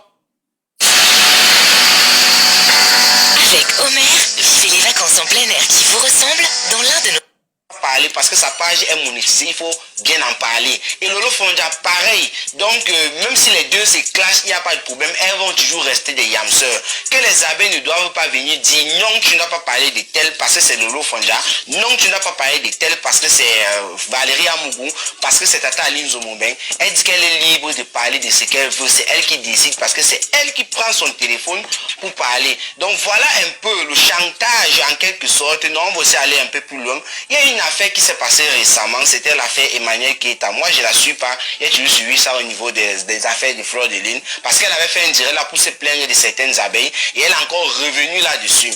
S5: Avec Homer, vivez les vacances en plein air qui vous ressemblent dans l'un de nos...
S4: parler parce que sa page est monétisée, il faut bien en parler. Et Lolo Fonja, pareil. Donc, même si les deux se clashent, il n'y a pas de problème. Elles vont toujours rester des yamseurs. Que les abeilles ne doivent pas venir dire non, tu n'as pas parlé de tel parce que c'est Lolo Fonja. Non, tu n'as pas parlé de tel parce que c'est Valérie Amougou, parce que c'est Tata Aline Zomobeng. Elle dit qu'elle est libre de parler de ce qu'elle veut. C'est elle qui décide parce que c'est elle qui prend son téléphone pour parler. Donc, voilà un peu le chantage en quelque sorte. Non, on va aussi aller un peu plus loin. Il y a une affaire qui s'est passée récemment. C'était l'affaire Emmanuel Keita. Moi, je ne la suis pas. Il y a toujours suivi ça au niveau des affaires de Fleur de Lune. Parce qu'elle avait fait un direct là pour se plaindre de certaines abeilles. Et elle est encore revenue là-dessus.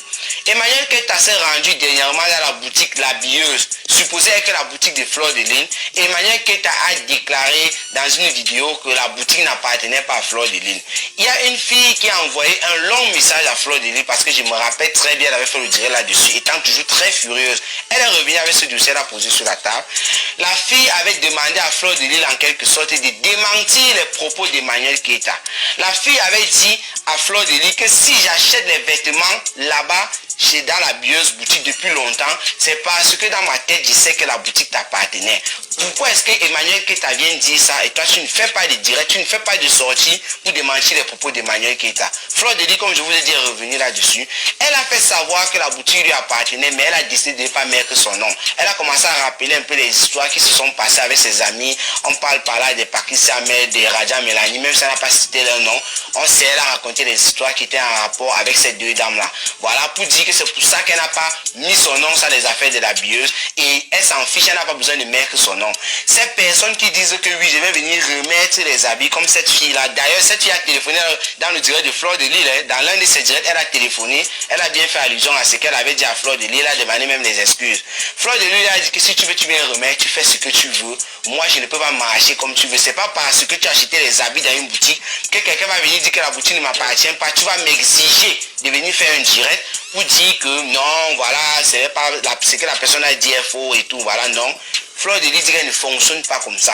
S4: Emmanuel Keita s'est rendu dernièrement dans la boutique La Bieuse, supposé être la boutique de Fleur de Lune. Emmanuel Keita a déclaré dans une vidéo que la boutique n'appartenait pas à Fleur de Lune. Il y a une fille qui a envoyé un long message à Fleur de Lune parce que je me rappelle très bien, elle avait fait le direct là-dessus, étant toujours très furieuse. Elle est revenue avec ce dossier là posé sur la table. La fille avait demandé à Fleur de Lille en quelque sorte de démentir les propos d'Emmanuel Keita. La fille avait dit à Fleur de Lille que si j'achète les vêtements là-bas, chez dans la Bieuse boutique depuis longtemps, c'est parce que dans ma tête, je sais que la boutique t'appartenait. Pourquoi est-ce que Emmanuel Keita vient dire ça et toi tu ne fais pas de direct, tu ne fais pas de sortie pour démentir les propos d'Emmanuel Keita? Fleur de Lille, comme je vous ai dit, est revenue là-dessus. Elle a fait savoir que la boutique lui appartenait, mais elle a décidé de ne pas mettre son nom. Elle a commencé à rappeler un peu les histoires qui se sont passées avec ses amis. On parle par là de Patricia Ahmed, de Raja Mélanie, même si elle n'a pas cité leur nom. On sait, elle a raconté les histoires qui étaient en rapport avec ces deux dames-là. Voilà, pour dire que c'est pour ça qu'elle n'a pas mis son nom sur les affaires de la Bieuse et elle s'en fiche, elle n'a pas besoin de mettre son nom. Ces personnes qui disent que oui, je vais venir remettre les habits comme cette fille-là. D'ailleurs, cette fille a téléphoné dans le direct de Fleur de Lille. Dans l'un de ses directs, elle a téléphoné. Elle a bien fait allusion à ce qu'elle avait dit à Fleur de Lille. Elle a demandé même des excuses. Fleur de Lille a dit que si tu veux, tu viens remettre, tu fais ce que tu veux. Moi, je ne peux pas marcher comme tu veux. C'est pas parce que tu as acheté les habits dans une boutique que quelqu'un va venir dire que la boutique ne m'appartient pas. Tu vas m'exiger de venir faire un direct pour dire que non, voilà, c'est pas ce que la personne a dit est faux et tout. Voilà, non. Fleur de Lille dit qu'elle ne fonctionne pas comme ça.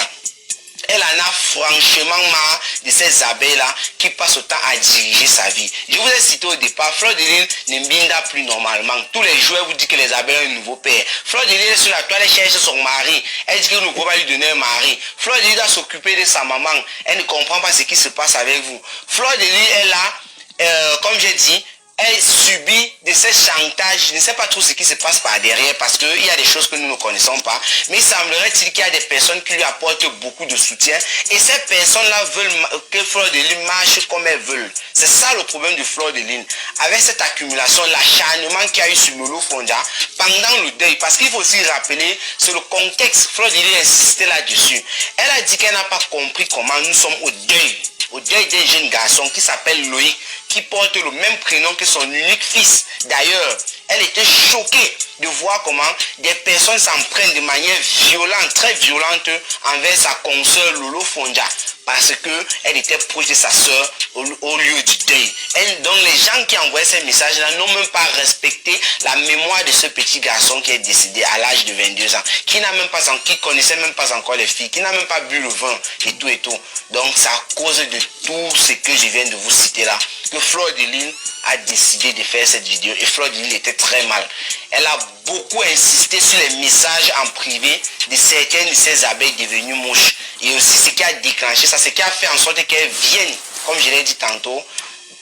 S4: Elle en a franchement marre de ces abeilles-là qui passent autant à diriger sa vie. Je vous ai cité au départ, Fleur de Lille ne binda plus normalement. Tous les joueurs vous disent que les abeilles ont un nouveau père. Fleur de Lille est sur la toile, elle cherche son mari. Elle dit que nous ne pouvons pas lui donner un mari. Fleur de Lille doit s'occuper de sa maman. Elle ne comprend pas ce qui se passe avec vous. Fleur de Lille est là, comme j'ai dit, elle subit de ces chantages. Je ne sais pas trop ce qui se passe par derrière parce qu'il y a des choses que nous ne connaissons pas. Mais il semblerait-il qu'il y a des personnes qui lui apportent beaucoup de soutien. Et ces personnes-là veulent que Fleur de Lille marche comme elles veulent. C'est ça le problème de Fleur de Lille. Avec cette accumulation, l'acharnement qu'il y a eu sur Lolo Fonja pendant le deuil. Parce qu'il faut aussi rappeler, c'est le contexte. Fleur de Lille insistait là-dessus. Elle a dit qu'elle n'a pas compris comment nous sommes au deuil d'un jeune garçon qui s'appelle Loïc, qui porte le même prénom que son unique fils. D'ailleurs, elle était choquée de voir comment des personnes s'en prennent de manière violente, très violente, envers sa consoeur Lolo Fonja, parce qu'elle était proche de sa soeur au lieu du deuil. Donc les gens qui envoyaient ces messages-là n'ont même pas respecté la mémoire de ce petit garçon qui est décédé à l'âge de 22 ans, qui connaissait même pas encore les filles, qui n'a même pas bu le vin et tout et tout. Donc c'est à cause de tout ce que je viens de vous citer là que Fleur de Lille a décidé de faire cette vidéo. Et Fleur de Lille était très mal. Elle a beaucoup insisté sur les messages en privé de certaines de ces abeilles devenues mouches. Et aussi ce qui a déclenché ça, ce qui a fait en sorte qu'elles viennent, comme je l'ai dit tantôt,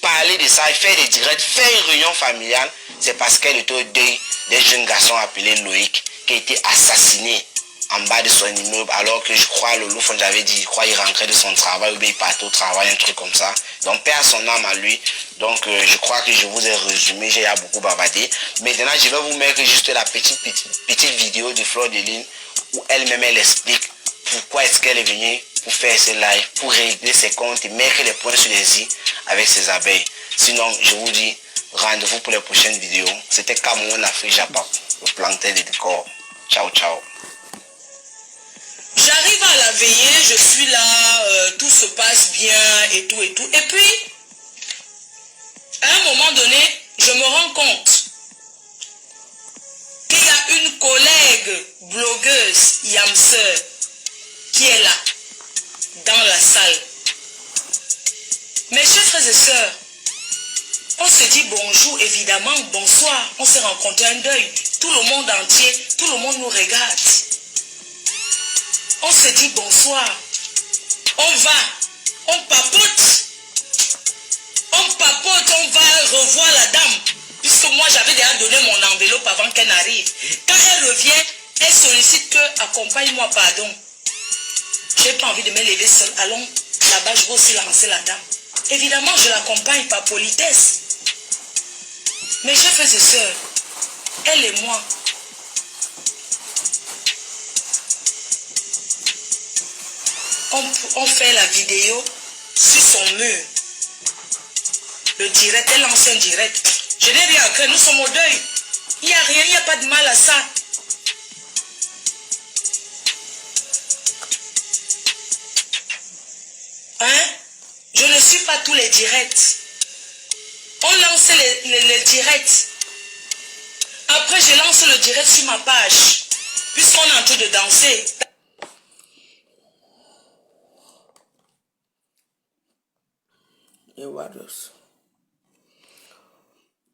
S4: parler de ça et faire des directs, faire une réunion familiale. C'est parce qu'elle était au deuil d'un jeune garçon appelé Loïc qui a été assassiné en bas de son immeuble, alors que je crois, Lolo Fonja avait dit, je crois il rentrait de son travail ou bien il partait au travail, un truc comme ça. Donc père a son âme à lui. Donc je crois que je vous ai résumé, j'ai beaucoup bavardé. Maintenant je vais vous mettre juste la petite vidéo de Fleur de Lille où elle-même elle explique pourquoi est-ce qu'elle est venue pour faire ce live, pour régler ses comptes et mettre les points sur les i avec ses abeilles. Sinon je vous dis rendez-vous pour les prochaines vidéos. C'était Cameroun, Afrique, Japon, le plantain de décor. Ciao ciao.
S1: J'arrive à la veillée, je suis là, tout se passe bien et tout et tout. Et puis, à un moment donné, je me rends compte qu'il y a une collègue blogueuse, Yamseur, qui est là, dans la salle. Mes chers frères et sœurs, on se dit bonjour, évidemment, bonsoir. On s'est rencontré un deuil. Tout le monde entier, tout le monde nous regarde. On se dit bonsoir. On va. On papote. On papote, on va revoir la dame. Puisque moi, j'avais déjà donné mon enveloppe avant qu'elle n'arrive. Quand elle revient, elle sollicite que accompagne-moi, pardon. J'ai pas envie de me lever seule. Allons là-bas, je vais aussi lancer la dame. Évidemment, je l'accompagne par politesse. Mes chers frères et sœurs, elle et moi, on fait la vidéo sur son mur. Le direct, elle lance un direct. Je n'ai rien à craindre, nous sommes au deuil. Il n'y a rien, il n'y a pas de mal à ça. Hein? Je ne suis pas tous les directs. On lance les directs. Après, je lance le direct sur ma page. Puisqu'on est en train de danser.
S2: Et voilà.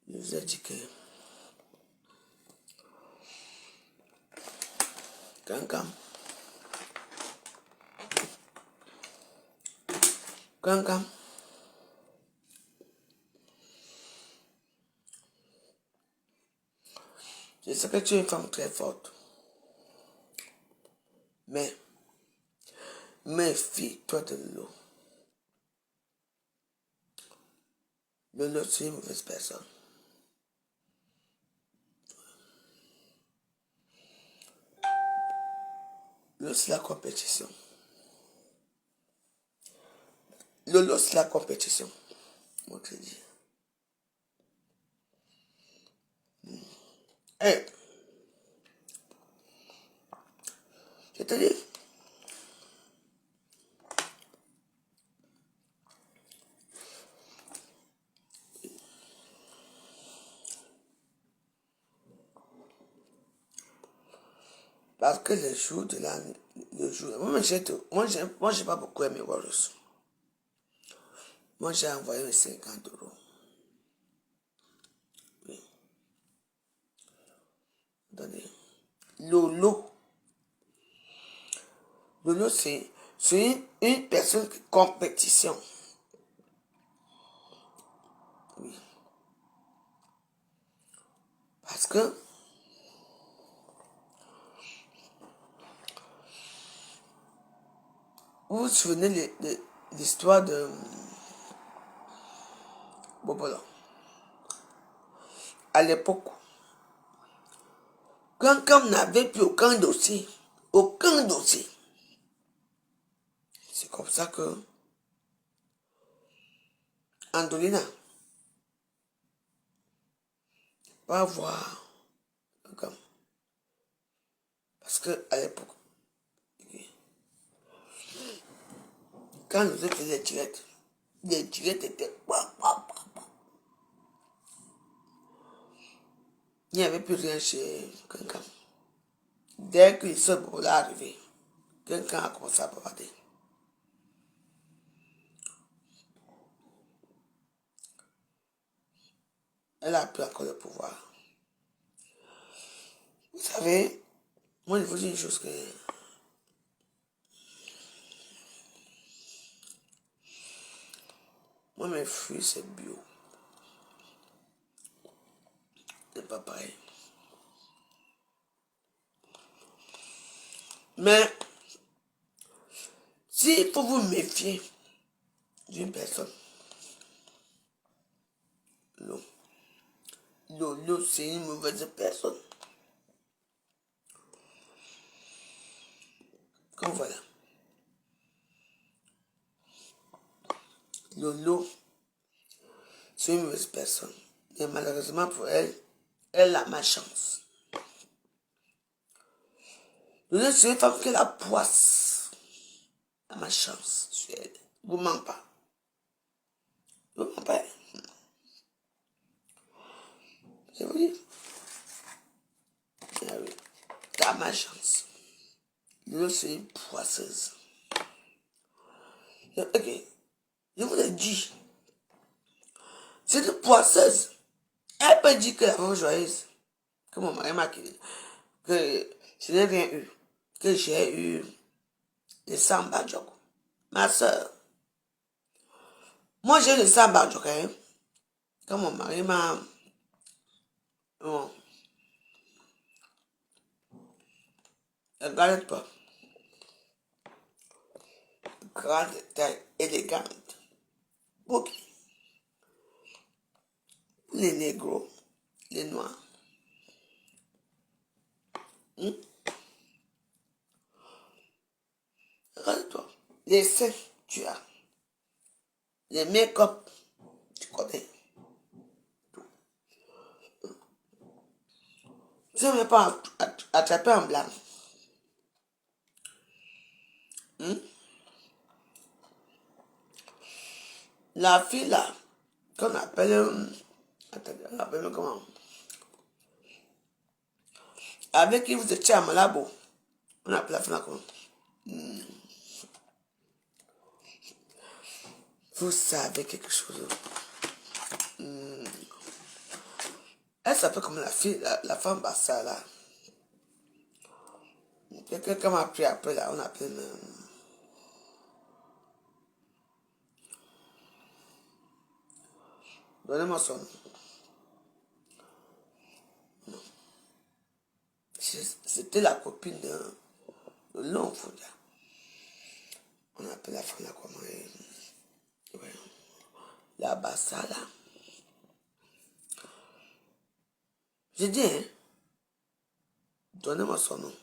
S2: Je vous ai dit que Quand je sais que tu es une femme très forte. Mais méfie-toi de l'eau. Lolo, c'est une mauvaise personne. Lolo, c'est la compétition. Lolo, c'est la compétition. Moi, je dis. Hey, je te dis. Parce que le jour de la... Le jour... Moi, j'ai pas beaucoup aimé Warriors. Moi, j'ai envoyé mes 50 €. Oui. Attendez. Lolo, c'est une personne de compétition. Oui. Parce que vous vous souvenez de l'histoire de Bobola. À l'époque, quand on n'avait plus aucun dossier, c'est comme ça que Andolina va voir comme parce que à l'époque, quand nous faisons les directs étaient il n'y avait plus rien chez quelqu'un. Dès que ce boulot arrivé, quelqu'un a commencé à bavarder. Elle a pris encore le pouvoir. Vous savez, moi je vous dis une chose que moi mes fruits c'est bio. C'est pas pareil. Mais s'il faut vous méfier d'une personne, Lolo, c'est une mauvaise personne. Comme voilà. Lolo, c'est une mauvaise personne. Et malheureusement pour elle, elle a ma chance. Lolo, c'est une femme qui a la poisse. Elle a ma chance sur elle. Vous ne mentez pas. Vous ne mentez pas. Je vous dis. Ah oui. T'as ma chance. Lolo, c'est une poisseuse. Ok. Je vous l'ai dit. C'est une poisseuse. Elle peut dire que la femme joyeuse, que mon mari m'a quitté, que je n'ai rien eu, que j'ai eu le samba djoko. Ma soeur, moi j'ai le samba djoko. Hein? Quand mon mari m'a... Bon, regarde pas. Grande taille, élégante. Ok. Les négros, les noirs. Regarde-toi. Les seins, tu as. Les make-up, tu connais. Je ne vais pas attraper en blanc. La fille là, qu'on appelle... attendez, on appelle comment? Avec qui vous étiez à Malabo. On appelle la fille là comment? Vous savez quelque chose. Elle s'appelle comme la fille, la femme Bassa là. Quelqu'un m'a appris après là, on appelle... Donnez-moi son nom. C'était la copine de l'oncle. On appelle la femme là comment? Ouais. La Bassa là. J'ai dit, hein? Donnez-moi son nom.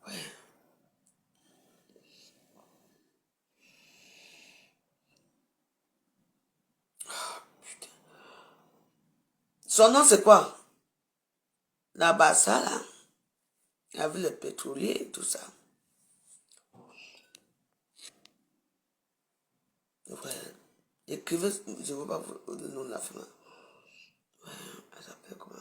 S2: Ouais. Putain. Son nom c'est quoi? La Bassa là. Avec le pétrolier et tout ça. Ouais. Écrivez, je ne veux pas le nom de la femme. Ouais, elle s'appelle comment?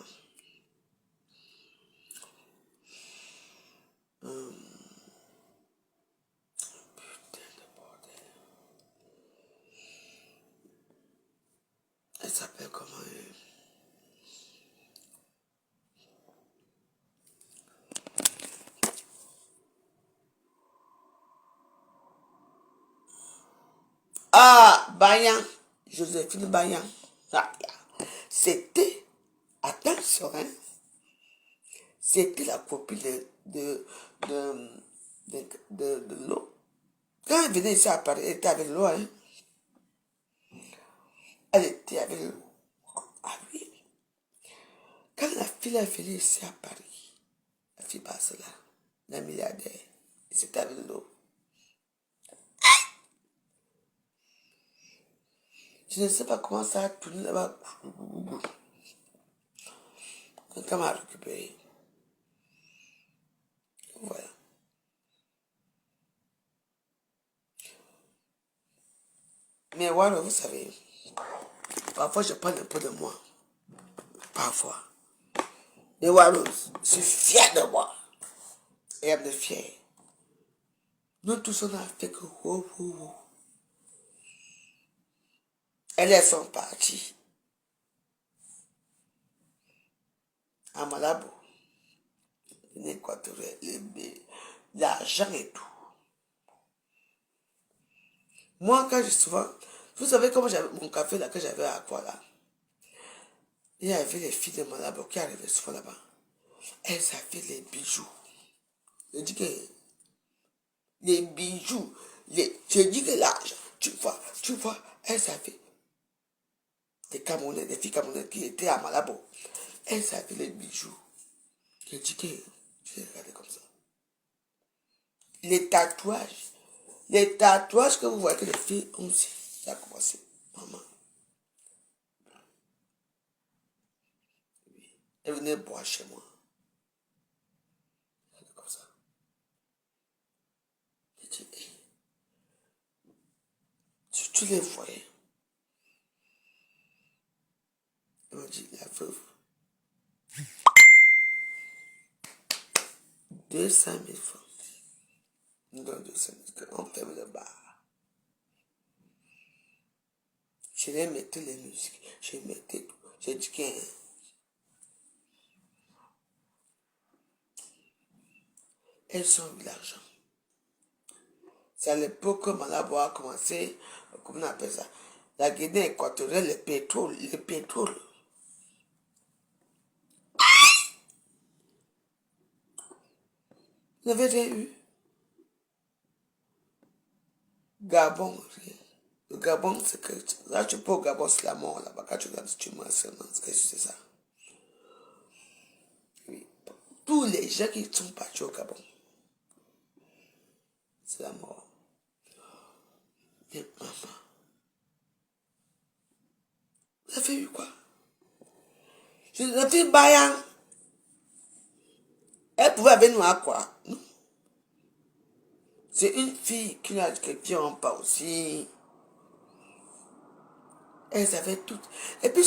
S2: Putain de bordel. Elle s'appelle comment? Ah, Bayan. Joséphine Bayan. Ah, c'était, attention, hein, c'était la copine de l'eau. Quand elle venait ici à Paris, elle était avec l'eau, hein. Elle était avec l'eau. Ah oui. Quand la fille est venue ici à Paris, la fille passe là, la milliardaire, c'était avec l'eau. Je ne sais pas comment ça a tourné là-bas. Quelqu'un m'a récupéré. Voilà. Mais voilà, vous savez, parfois je parle un peu de moi. Parfois. Mais voilà, je suis fier de moi. Et elle me fière. Nous tous on a fait que elles sont parties à Malabo, en Équatorial, l'argent et tout. Moi, quand je souvent, vous savez comment j'avais mon café là que j'avais à quoi là? Il y avait les filles de Malabo qui arrivaient souvent là-bas. Elles avaient les bijoux. Je dis que les bijoux, je dis que l'argent, tu vois, elles avaient des Camerounais, des filles camerounaises qui étaient à Malabo. Elles avaient les bijoux. Je dis que je les regardais comme ça. Les tatouages que vous voyez que les filles ont aussi, ça a commencé. Maman. Elle venait boire chez moi. Comme ça. Je dis, hey, tu les voyais. Elle m'a dit, la veuve. 200 000 francs. Nous donnons 200 000 francs. On ferme le bar. Je les mettais les musiques. Je mettais tout. J'ai dit que elles ont eu l'argent. C'est à l'époque que Malabo a commencé, comment on appelle ça, la Guinée équatoriale, le pétrole, Vous n'avez rien eu. Gabon, rien. Le Gabon, c'est que, là tu peux au Gabon, c'est la mort, là-bas, quand tu regardes, tu meurs seulement, c'est ça. Oui. Tous les gens qui sont partis au Gabon, c'est la mort. Mais maman, vous avez eu quoi? La fille Bayan, elle pouvait venir à quoi? Non. C'est une fille qui n'a pas aussi. Elles avaient toutes. Et puis,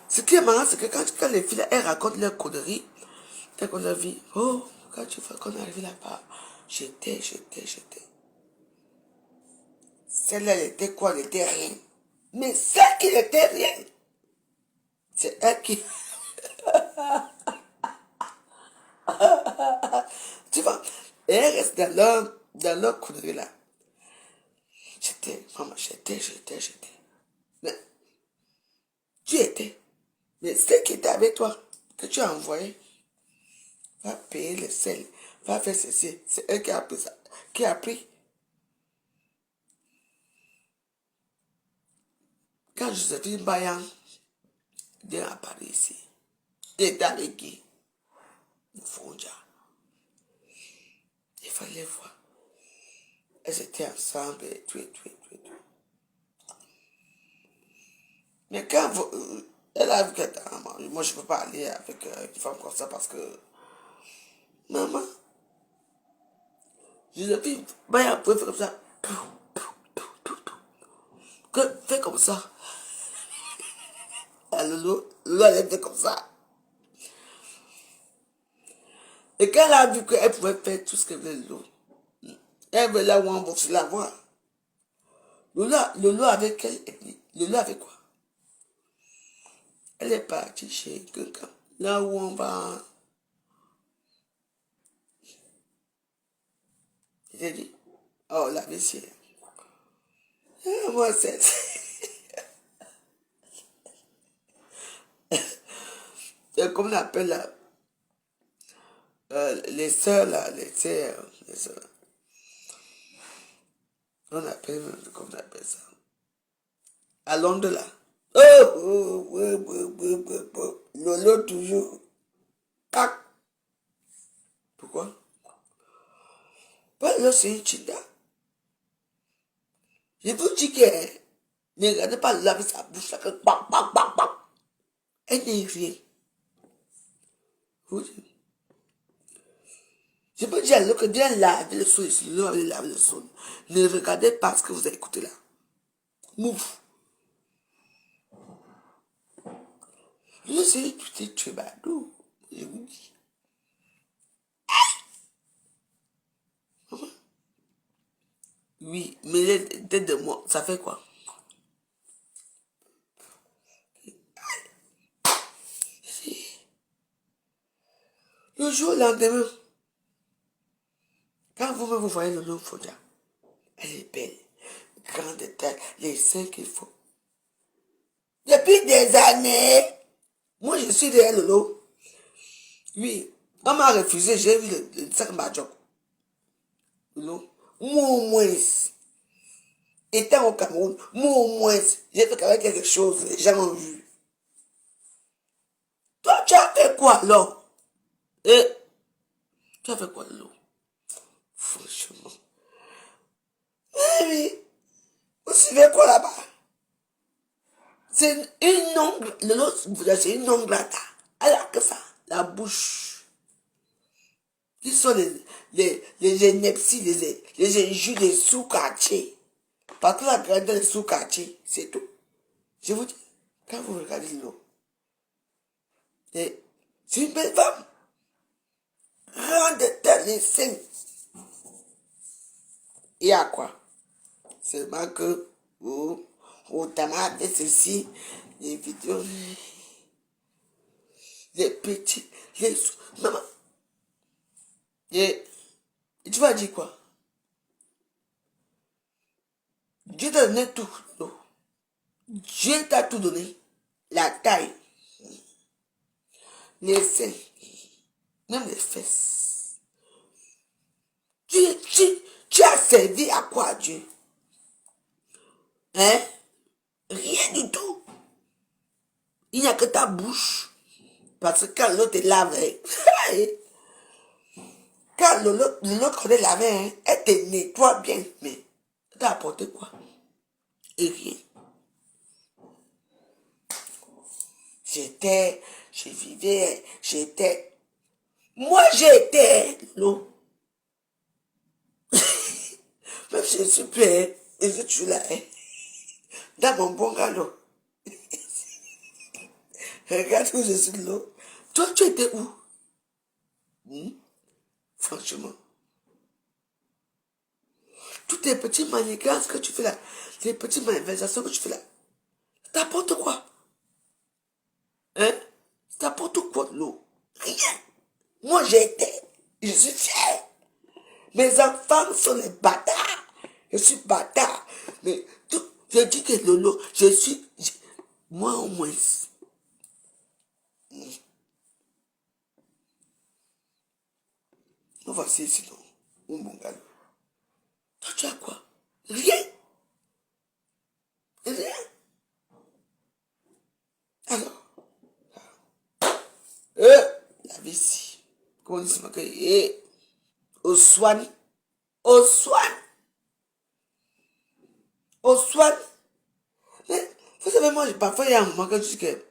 S2: ce qui est marrant, c'est que quand les filles, elles racontent leurs conneries, dès qu'on a vu, oh, quand tu vois qu'on est arrivé là-bas, j'étais. Celle-là, elle était quoi? Elle était rien. Mais celle qui n'était rien, c'est elle qui. Tu vois, et elles restent dans leur connerie là. Maman, j'étais. Mais tu étais. Mais celle qui était avec toi, que tu as envoyé, va payer le sel, va faire ceci. C'est elle qui a pris ça. Qui a pris. Quand Joséphine Bayan vient à Paris ici, elle était avec qui? Fonja. Il fallait voir. Elles étaient ensemble et tout. Mais quand elle a vu que moi je ne peux pas aller avec une femme comme ça parce que maman, Joséphine Bayan pouvait faire comme ça. Que fait comme ça. Lolo, elle fait comme ça. Et quand elle a vu qu'elle pouvait faire tout ce qu'elle voulait, Lolo, elle veut là où on va se la voir. Lolo avec elle, Lolo avec quoi? Elle est partie chez quelqu'un. Là où on va. J'ai dit, oh la vessière. Moi c'est. Comment on appelle là? Les sœurs là, les sœurs. On appelle, comment on appelle ça? À Londres là. Lolo toujours. Cac. Pourquoi? Pas là, c'est une chinda. Je vous dis que ne regardez pas laver sa bouche là, que bang. Elle n'est rien. Je peux dire alors que Dieu lave le sol ici, lave le sol. Ne regardez pas ce que vous avez écouté là. Move. Je sais que tu es tribadou. Je vous dis. Oui, mais les têtes de moi, ça fait quoi? Le jour, le lendemain, quand vous voyez le nom Fodia, elle est belle, grande taille, les seins qu'il faut. Depuis des années, moi je suis derrière Lolo. Oui, on m'a refusé, j'ai vu le sac Majok. Lolo, moi au moins, étant au Cameroun, moi au moins, j'ai fait quand même quelque chose, les gens ont vu. Toi, tu as fait quoi alors? Tu as fait quoi Lolo? Franchement. Oui, vous suivez quoi là-bas? C'est une ongle, c'est une ongle là. Elle a que ça, la bouche. Qui sont les énepsis, les injures, les sous-quartiers. Parce que la grandeur des sous-quartiers, c'est tout. Je vous dis, quand vous regardez l'eau, c'est une belle femme. Grande tête, les seins. Et à quoi? Seulement que, au tomate, ceci, les vidéos, les petits, les maman. Et Et tu vas dire quoi? Dieu t'a donné tout. Dieu t'a tout donné. La taille, les seins, même les fesses. Tu as servi à quoi, Dieu? Hein? Rien du tout. Il n'y a que ta bouche. Parce que quand l'autre est lavé, quand l'autre est lavé, hein, elle te nettoie bien. Mais t'as apporté quoi? Et rien. Je vivais, j'étais. Moi, j'étais l'eau. Même si je suis plein, et je suis là, hein, dans mon bon galop. Regarde où je suis l'eau. Toi, tu étais où? Franchement. Toutes les petites manigances que tu fais là, les petites malversations que tu fais là, t'apportes quoi? Hein? T'apportes quoi l'eau? Rien. Moi, je suis fier. Mes enfants sont les bâtards. Je suis bâtard. Mais je dis que Lolo, moi au moins. Nous voici ici, non? Mon gars. Toi, tu as quoi? Rien. Rien. Alors, la vie ici. Comment on dit ça? Au soin. Au soin. Au soin. Mais, vous savez, moi, parfois, il y a un moment que je dis que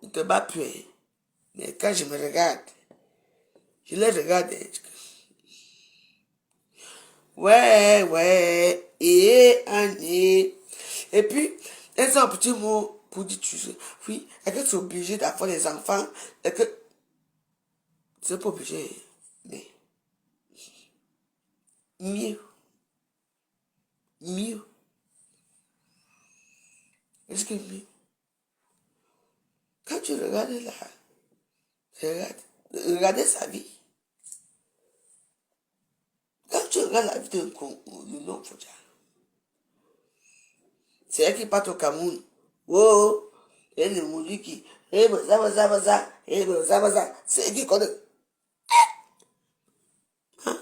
S2: je ne te bats plus. Hein. Mais quand je me regarde, je les regarde. Hein, ouais, et puis, un seul petit mot pour dire, oui, est-ce que tu es obligé d'avoir des enfants? Est-ce que, c'est pas obligé, mais, mieux. Est-ce que mieux? Quand tu regardes là, regardez sa vie. Quand tu regardes la vie d'un con, le nom, faut dire. C'est elle qui part au Cameroun. Oh, et le moulu qui, ça, c'est elle qui connaît. Hein?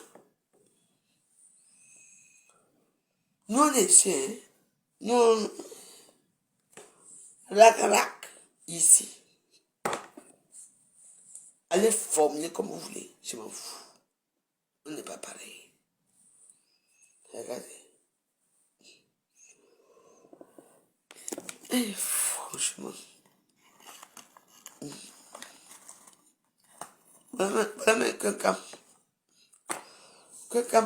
S2: Nous, on est ici, hein? Nous, rac, ici. Allez formuler comme vous voulez, je m'en fous. On n'est pas pareil. Regardez. Et franchement. Vraiment, quelqu'un,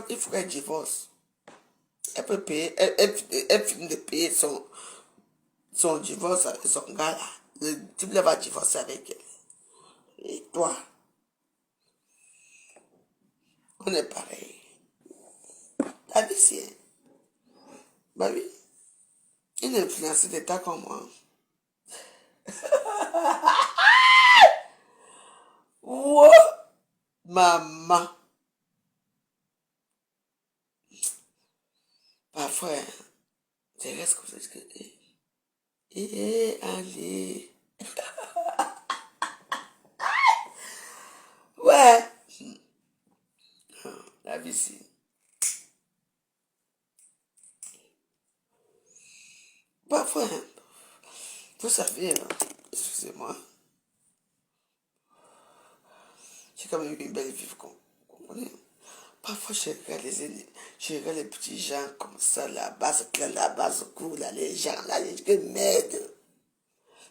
S2: il faut qu'elle divorce. Elle peut payer, elle finit de payer son divorce avec son gars là. Le type là va divorcer avec elle. Et toi, on est pareil. La vie, c'est. Bah oui. Une influence d'État comme moi. Wow! Maman. Parfois, je reste comme ça. Je dis que, allez. Ouais. La vie, c'est. Parfois, vous savez, excusez-moi, j'ai quand même eu une belle vie, vous comprenez? Parfois, je regarde les petits gens comme ça, là-bas, se plaindre là-bas, se courent, là, les gens, là, je dis que merde.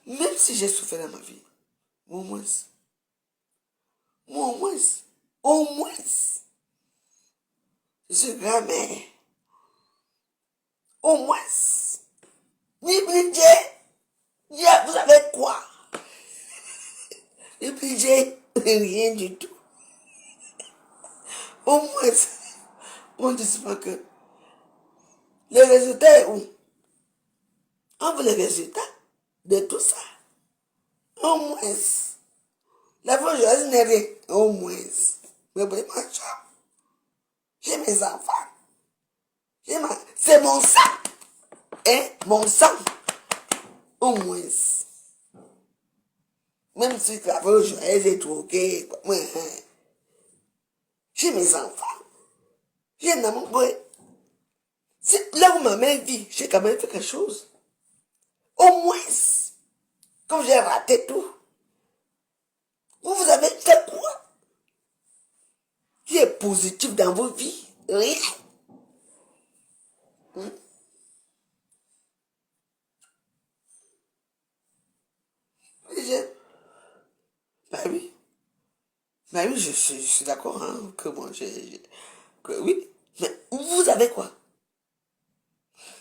S2: Même si j'ai souffert dans ma vie, au moins, je suis grand-mère, au moins, ni budget, vous savez quoi? Ni budget, rien du tout. Au moins, on dit souvent que le résultat est où? On veut le résultat de tout ça. Au moins, la bourgeoisie n'est rien. Au moins, mais vraiment, j'ai mes mes enfants. C'est mon sang. Hein? Mon sang. Au moins. Même si la veut, je vais être ok. J'ai mes enfants. J'ai un amour. Là où ma mère vit, j'ai quand même fait quelque chose. Au moins. Comme j'ai raté tout. Vous avez fait quoi? Qui est positif dans vos vies? Rien. Bah oui. Bah oui, je suis d'accord, hein, que moi, oui. Mais vous avez quoi?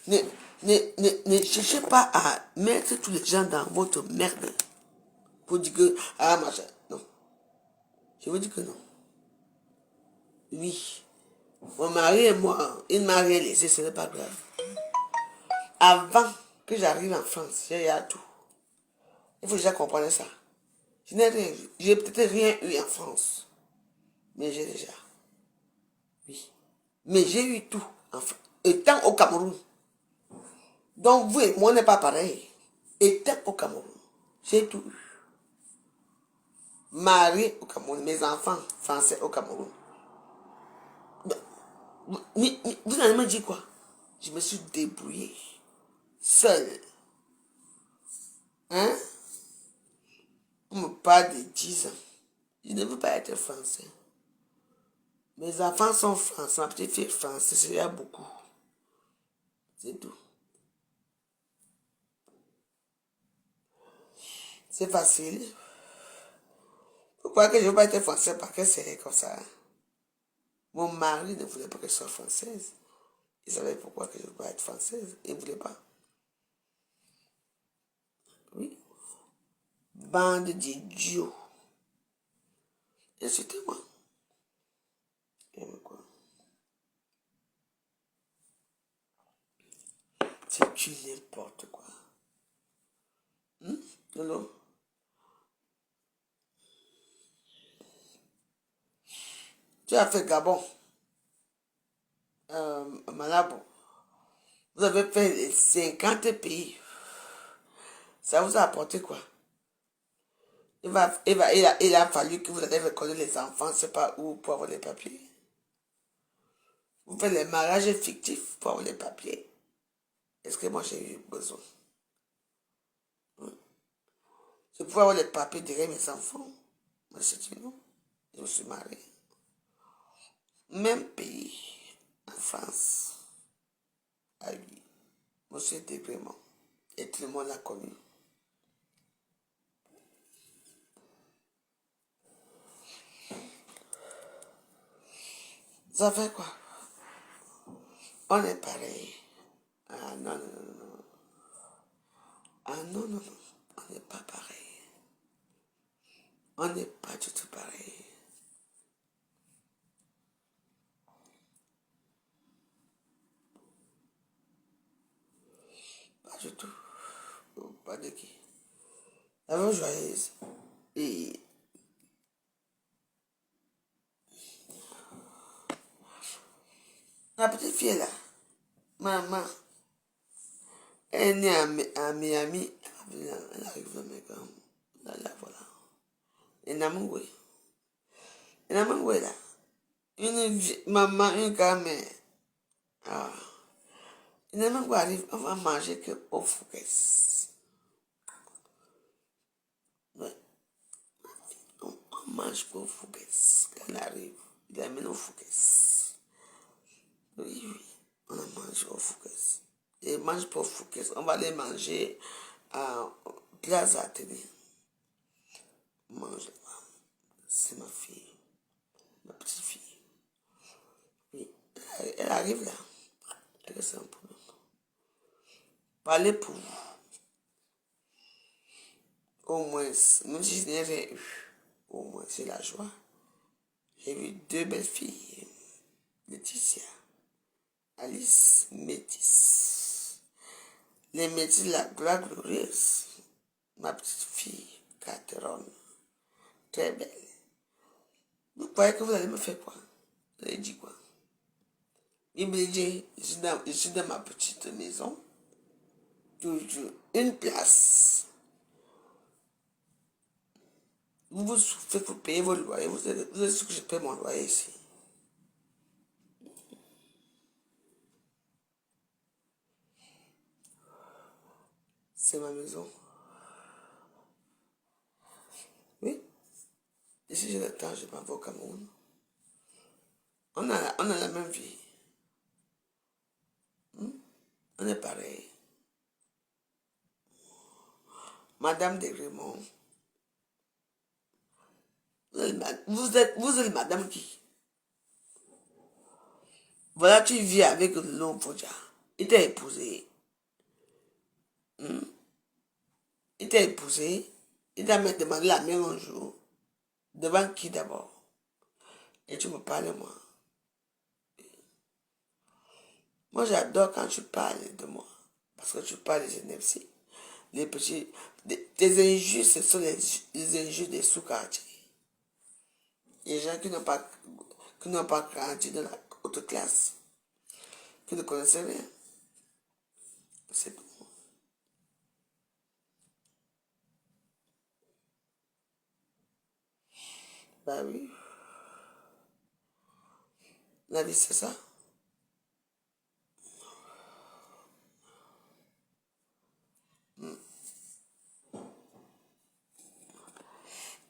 S2: Ne cherchez pas à mettre tous les gens dans votre merde. Pour dire que, ah, machin. Non. Je vous dis que non. Oui. Mon mari et moi, il m'a rien laissé, ce n'est pas grave. Avant que j'arrive en France, j'ai eu tout. Il faut déjà comprendre ça. Je n'ai rien eu. J'ai peut-être rien eu en France. Mais j'ai déjà. Oui. Mais j'ai eu tout. Étant au Cameroun. Donc vous et moi, on n'est pas pareil. Étant au Cameroun. J'ai tout eu. Marié au Cameroun. Mes enfants français au Cameroun. Vous allez me dire quoi? Je me suis débrouillé. Seul. Hein? On me parle de 10 ans. Je ne veux pas être français. Mes enfants sont français. Ma petite fille est française. C'est déjà beaucoup. C'est tout. C'est facile. Pourquoi que je ne veux pas être français? Parce que c'est comme ça. Mon mari ne voulait pas que je sois française. Il savait pourquoi que je ne veux pas être française. Il ne voulait pas. Oui. Bande d'idiots. Insultez-moi. Quoi? C'est du n'importe quoi. Hello? Tu as fait Gabon. Malabo. Vous avez fait les 50 pays. Ça vous a apporté quoi? Il a fallu que vous allez reconnaître les enfants, c'est pas où pour avoir les papiers. Vous faites les mariages fictifs pour avoir les papiers. Est-ce que moi j'ai eu besoin? Je pouvais avoir les papiers derrière mes enfants. Mais c'est dit non. Je me suis marié. Même pays, en France, à lui, monsieur Dégrément. Et tout le monde l'a connu. Ça fait quoi? On est pareil. Ah non, non, non, non. Ah non, non, non. On n'est pas pareil. On n'est pas du tout pareil. Pas du tout. Pas de qui. La même joyeuse. Et la petite fille là, maman, elle est née à Miami. Elle arrive dans mes grands. Là, voilà. Et Namoué. Et Namoué là. Maman, une grand-mère. Ah. Et Namoué arrive, on va manger que au Fouquet. Ouais. On mange pas au Fouquet. Quand elle arrive, il amène au Fouquet. Oui, oui. On mange au Fouquet. Et mange pas au Fouquet. On va aller manger à Plaza Athénée. Mange là. C'est ma fille. Ma petite fille. Oui. Elle arrive là. Elle est un problème. Parlez pour vous. Au moins, même si je n'ai rien eu, au moins c'est la joie. J'ai eu 2 belles filles. Laetitia, Alice, Métis. Les Métis, la gloire glorieuse. Ma petite fille, Catherine. Très belle. Vous croyez que vous allez me faire quoi? Vous allez dire quoi? Obligé, je suis dans ma petite maison. Toujours une place. Vous faites pour payer vos loyers. Vous êtes sûr que je paie mon loyer ici. C'est ma maison. Oui. Et si j'ai le temps, je m'en vais au Cameroun. On a la même vie. On est pareil. Madame de Raymond. Vous êtes madame qui? Voilà, tu vis avec l'homme Fodja. Il t'a épousé. Il t'a épousé. Il t'a même demandé la main un jour. Devant qui d'abord? Et tu me parles, moi. Moi, j'adore quand tu parles de moi. Parce que tu parles des NFC. Les petits. Tes injures, ce sont les injures des sous-quartiers. Les gens qui n'ont pas grandi dans la haute classe. Qui ne connaissaient rien. C'est tout. Bah oui. La vie, c'est ça.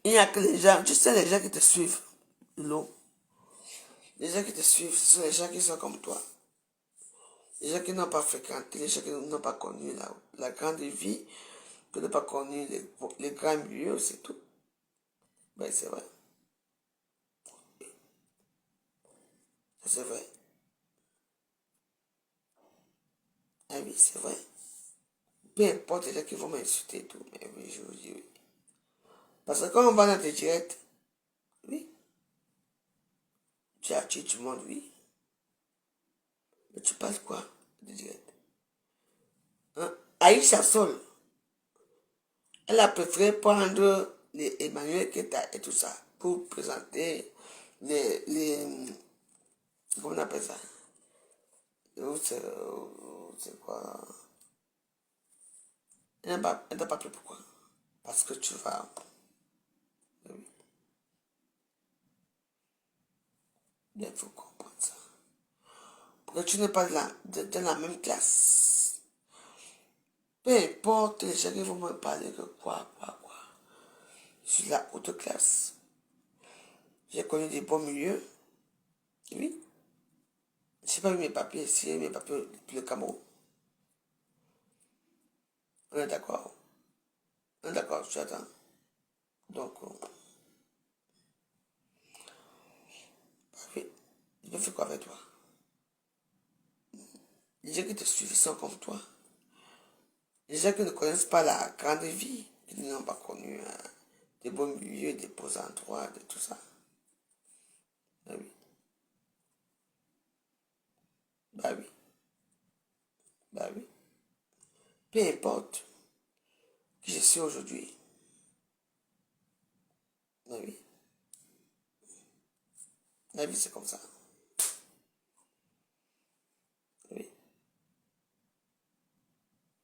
S2: Il n'y a que les gens, tu sais, les gens qui te suivent, l'eau. Les gens qui te suivent, ce sont les gens qui sont comme toi. Les gens qui n'ont pas fréquenté, les gens qui n'ont pas connu la grande vie, qui n'ont pas connu les grands milieux, c'est tout. Ben, c'est vrai. C'est vrai. Ah oui, c'est vrai. Peu importe les gens qui vont m'insulter et tout, mais oui, je vous dis oui. Parce que quand on va dans tes directs, oui, tu as tué tout le monde, oui. Mais tu parles quoi de direct? Hein? Aïcha Sol, elle a préféré prendre les Emmanuel Keta et tout ça pour présenter comment on appelle ça? C'est quoi? Elle n'a pas pris pourquoi? Parce que tu vas. Oui, il faut comprendre ça. Parce que tu n'es pas dans la même classe. Peu importe les gens qui vont me parler de quoi. Je suis la haute classe. J'ai connu des bons milieux. Oui. Je n'ai pas eu mes papiers ici, mes papiers depuis le Cameroun. On est d'accord. On est d'accord, tu attends. Donc, oui. Je fais quoi avec toi? Les gens qui te suivent sont comme toi. Les gens qui ne connaissent pas la grande vie, qui n'ont pas connu des bons milieux, des beaux endroits, de tout ça. Bah oui. Bah oui. Bah oui. Peu importe qui je suis aujourd'hui. Bah oui. La vie, c'est comme ça. Oui.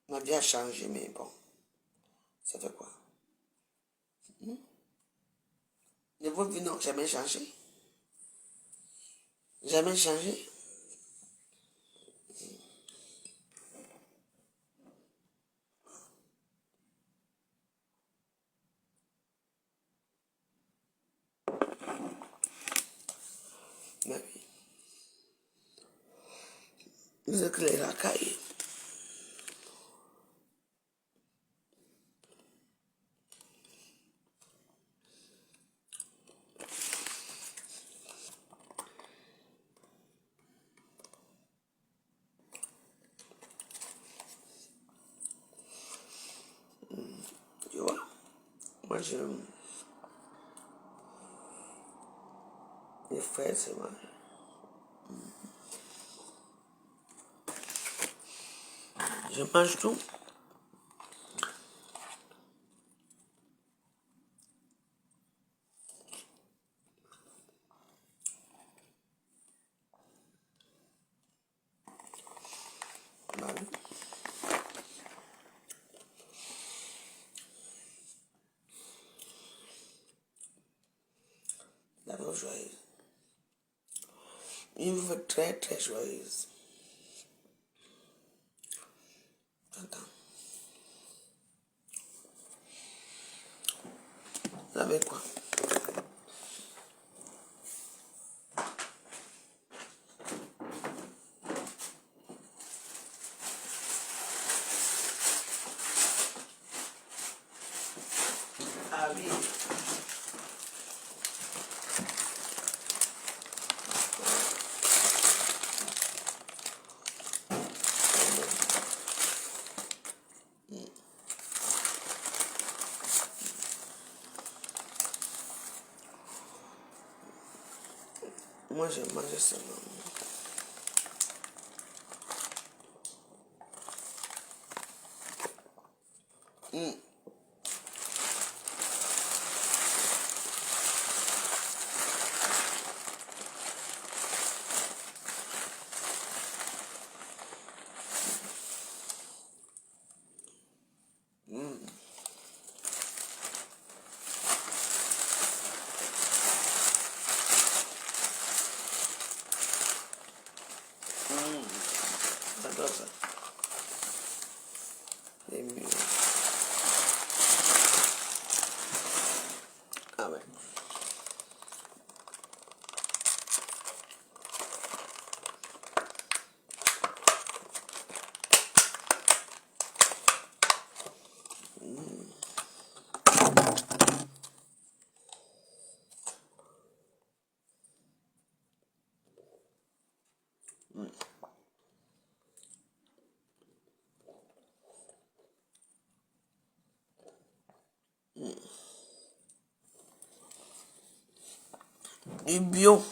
S2: Ma vie a changé, mais bon. Ça fait quoi? Les vôtres vies n'ont jamais changé. Jamais changé. Bah oui. Vous êtes les racailles. Tu vois? Moi, les frères, c'est moi. Je mange tout. joyeuse. Il vous fait très très joyeuse. Attends. Vous savez quoi? Ah oui. Moi, j'ai mangé seulement. J'adore ça. Les mieux. Ah ouais. Du bio.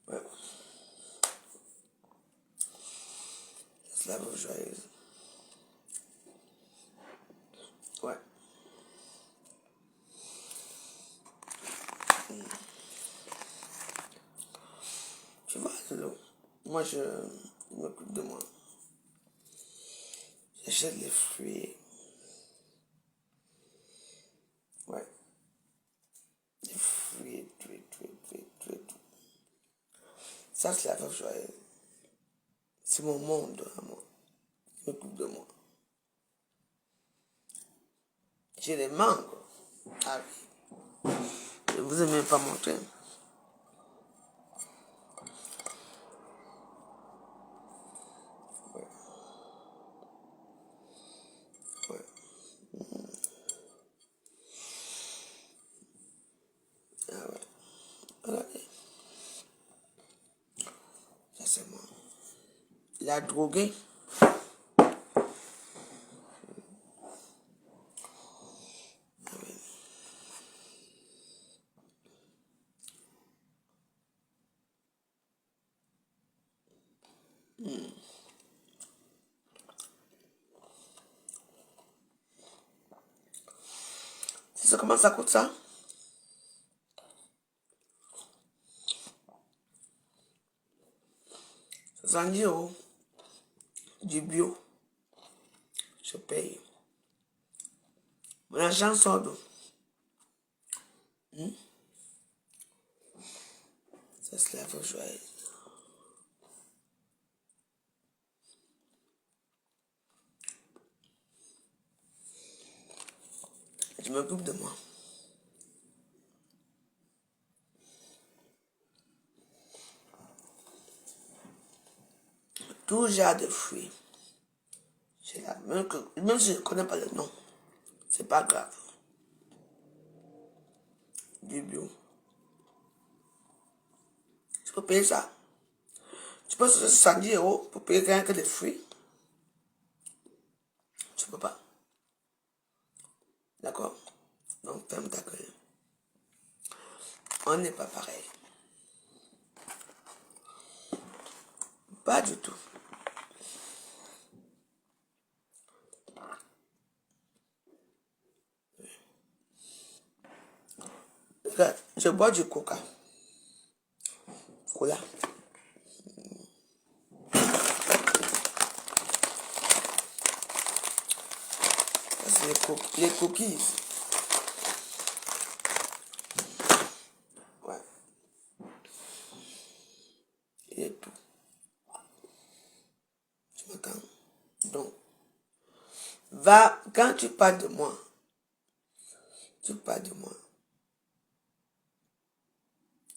S2: Ouais. C'est la bonne joyeuse. Ouais. Tu vois, moi je m'occupe de moi. J'achète les fruits. Ouais. Les fruits, tout. Ça, c'est la bonne joyeuse. C'est mon monde à moi. Je m'occupe de moi. J'ai les mangues. Ah oui. Je vous ai même pas montré. Ouais. Ouais. Ah ouais. Regardez. Ça c'est moi. Il a drogué. Tu sais comment ça coûte ça? €70 du bio. Je paye. Mon argent sort d'où? Ça se lève au joyeux. Je m'occupe de moi. Tout genre de fruits. C'est là. Même si je ne connais pas le nom, c'est pas grave. Du bio. Tu peux payer ça. Tu peux 70 € pour payer rien que des fruits. Tu peux pas. D'accord? Donc ferme ta gueule. On n'est pas pareil. Pas du tout. Regarde, je bois du coca. Cola. Ça, c'est les cookies. Ouais. Et tout. Tu m'entends? Donc, va, quand tu parles de moi, tu parles de moi.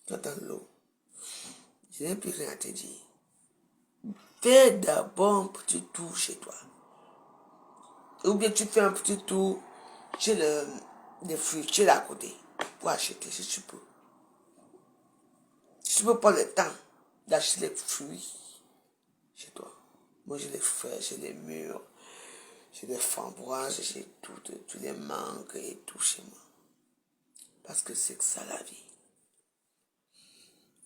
S2: Tu entends l'eau. Je n'ai plus rien à te dire. Fais d'abord un petit tour chez toi. Ou bien tu fais un petit tour chez les fruitiers à côté pour acheter si tu peux. Si tu peux prendre le temps d'acheter les fruits chez toi. Moi j'ai les fraises, j'ai les mûres, j'ai les framboises, j'ai tous les mangues et tout chez moi. Parce que c'est ça la vie.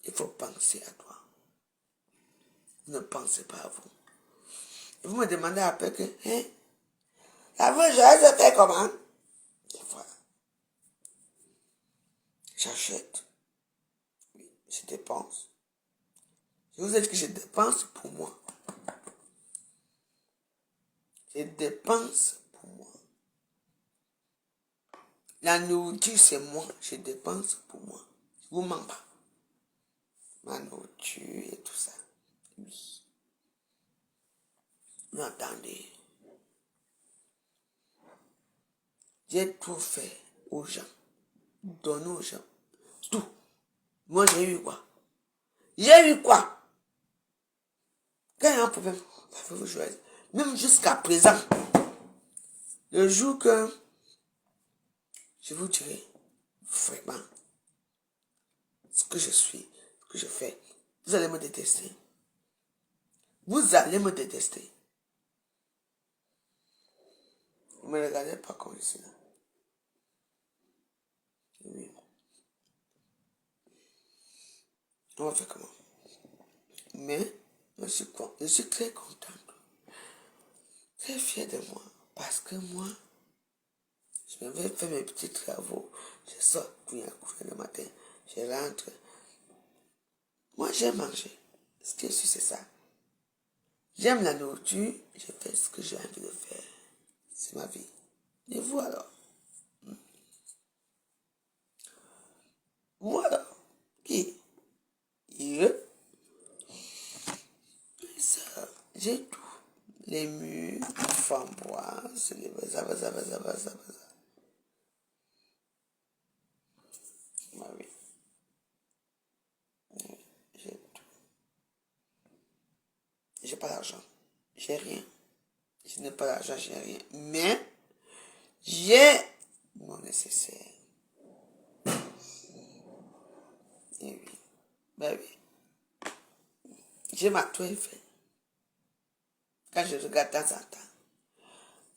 S2: Il faut penser à toi. Ne pensez pas à vous. Et vous me demandez après que, hein, la vengeance se fait comment? Et voilà. J'achète. Oui, je dépense. Je vous ai dit que je dépense pour moi. Je dépense pour moi. La nourriture, c'est moi. Je dépense pour moi. Je vous mens pas. Ma nourriture et tout ça. Oui. Mais attendez. J'ai tout fait aux gens. Donné aux gens. Tout. Moi, j'ai eu quoi? J'ai eu quoi? Quand il y a un problème, ça fait vous choisir. Même jusqu'à présent, le jour que je vous dirai vraiment ce que je suis, ce que je fais, vous allez me détester. Vous allez me détester. Vous ne me regardez pas comme je suis là. Oui. On va faire comment? Mais je suis très contente, très fière de moi. Parce que moi, je vais faire mes petits travaux. Je sors, courir le matin. Je rentre. Moi, j'aime manger. Ce que je suis, c'est ça. J'aime la nourriture. Je fais ce que j'ai envie de faire. C'est ma vie. Et vous alors? Vous alors? Qui? Eux? Ça, j'ai tout. Les mûres, les framboises, les baza. Ah oui. J'ai tout. J'ai pas d'argent. J'ai rien. Je n'ai pas d'argent, j'ai rien. Mais, j'ai mon nécessaire. Et oui. Ben oui. J'ai ma toile faite. Quand je regarde de temps en temps.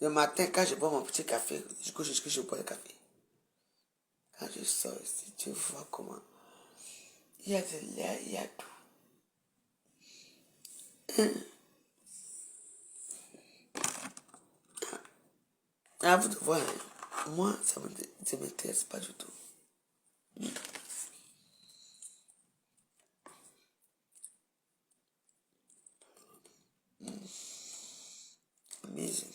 S2: Le matin, quand je bois mon petit café, je bois le café. Quand je sors ici, tu vois comment. Il y a de l'air, il y a tout. À vous de voir. Moi, ça ne m'intéresse pas du tout. Amazing.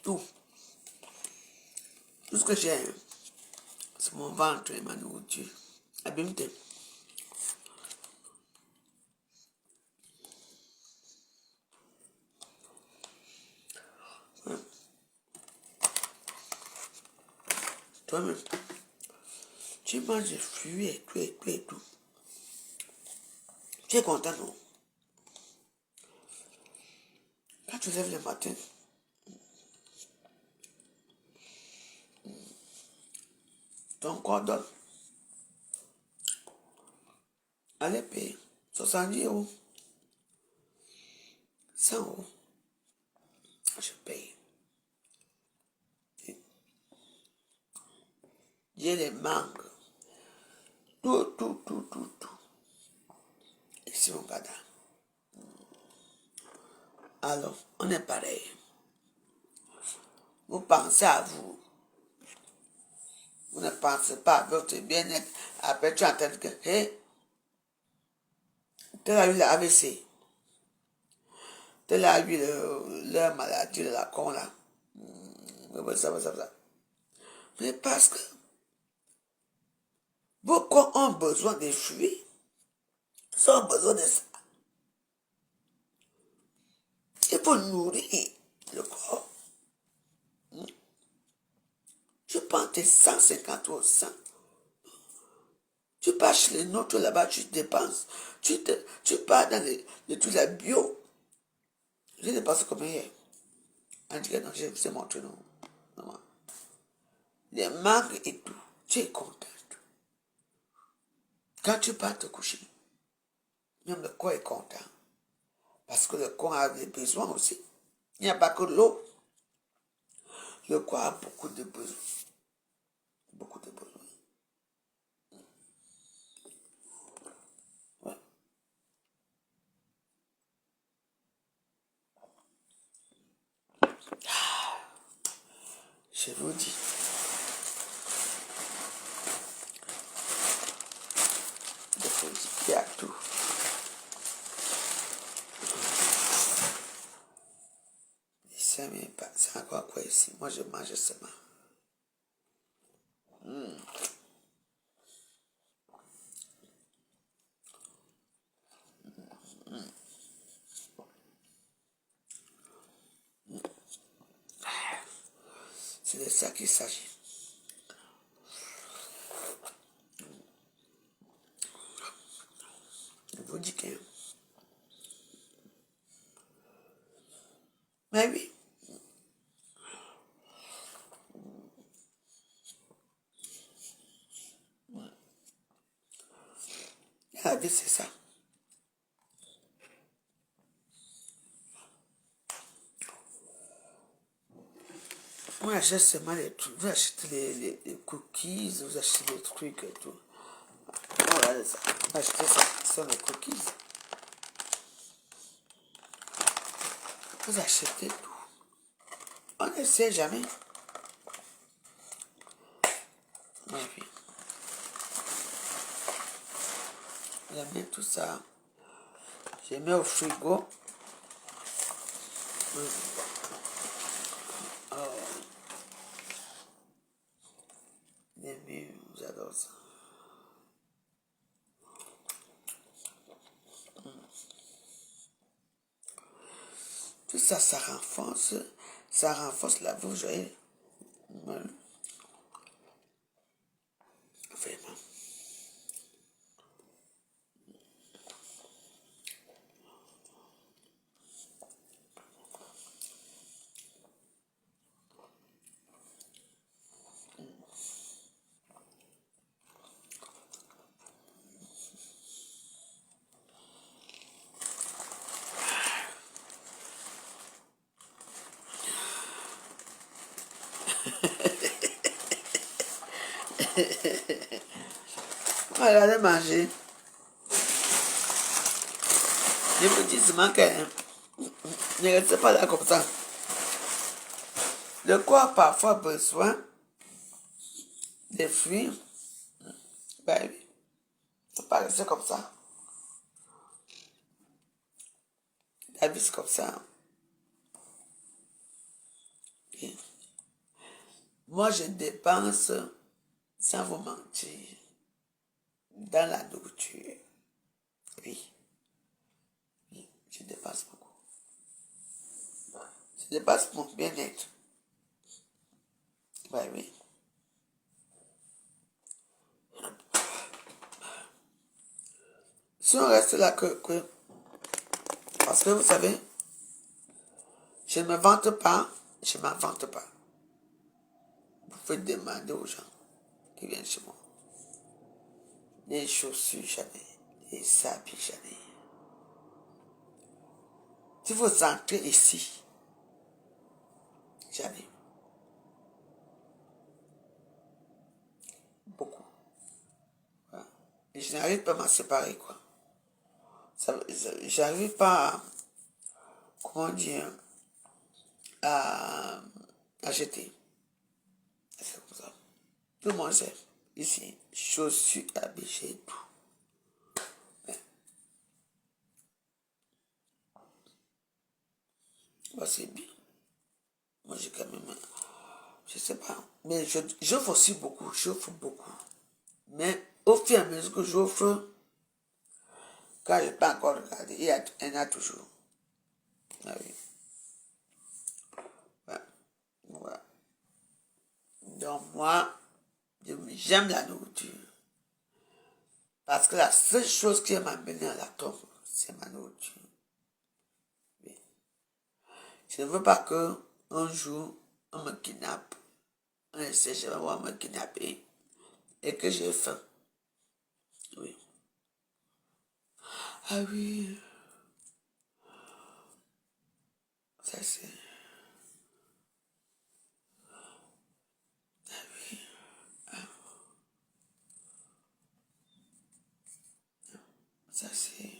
S2: Tout. Tout ce que j'ai, c'est mon ventre et ma nourriture. Abîme-toi. Toi-même, tu manges des fruits et tout et tout et tout. Tu es content, non? Quand tu lèves le matin, ton corps donne. Allez payer 70 €, 100 €. Je paye. J'ai les mangues. Tout. Ici, mon gars. Alors, on est pareil. Vous pensez à vous. Vous ne pensez pas à votre bien-être. Après, tu entends que, hé, tu as eu la AVC. tel a eu leur maladie de la con là. Ça. Mais parce que beaucoup ont besoin des fruits, ils ont besoin de ça. Il faut nourrir le corps. Tu prends tes 150 au 100. Tu pars chez les nôtres là-bas, tu dépenses. Tu pars dans les trucs là bio. J'ai dépensé combien hier? En tout cas, non, je vous ai montré, non. Les mangues et tout. Tu es content. Quand tu pars te coucher, même le corps est content. Parce que le corps a des besoins aussi. Il n'y a pas que l'eau. Le corps a beaucoup de besoins. Beaucoup de besoins. Ouais. Je vous dis. Il faut dire qu'il y a tout. C'est encore quoi ici? Moi, je mange seulement. C'est de ça qu'il s'agit. Je vous dis que... Mais oui. La vie, c'est ça. Moi, j'achète seulement les trucs. Vous achetez les cookies, vous achetez les trucs et tout. Voilà, ça. Achetez ça. Ce sont les cookies. Vous achetez tout. On ne sait jamais. Mais puis, j'ai mis tout ça. J'ai mis au frigo. Les murs, j'adore ça. Tout ça, ça renforce la bouche, vous voyez. Vraiment. Voilà, de manger. Je vous dis seulement que ne restez pas là comme ça. Le corps a parfois besoin des fruits. Ben oui. Il ne faut pas rester comme ça. La vie, c'est comme ça. Et moi, je dépense, sans vous mentir, dans la nourriture. Oui. Oui, je dépense beaucoup. Je dépense mon bien-être. Ben oui. Si on reste là parce que vous savez, je ne me vante pas, je ne m'en vante pas. Vous pouvez demander aux gens qui viennent chez moi. Les chaussures, jamais. Les habits, jamais. Si vous entrez ici, jamais. Beaucoup. Voilà. Et je n'arrive pas à m'en séparer, quoi. J'arrive pas à, comment dire, à jeter. C'est comme ça. Tout le monde sait. Ici, chaussures, habits, j'ai tout. c'est bien. Moi, j'ai quand même... Je sais pas. Mais j'offre aussi beaucoup. J'offre beaucoup. Mais au fur et à mesure que j'offre, quand je n'ai pas encore regardé, il y en a toujours. Ah oui. Voilà. Voilà. Donc moi, j'aime la nourriture. Parce que la seule chose qui m'a amené à la tombe, c'est ma nourriture. Oui. Je ne veux pas qu'un jour, on me kidnappe. On essaie, je vais voir me kidnapper. Et que j'ai faim. Oui. Ah oui. Ça c'est... Ça c'est...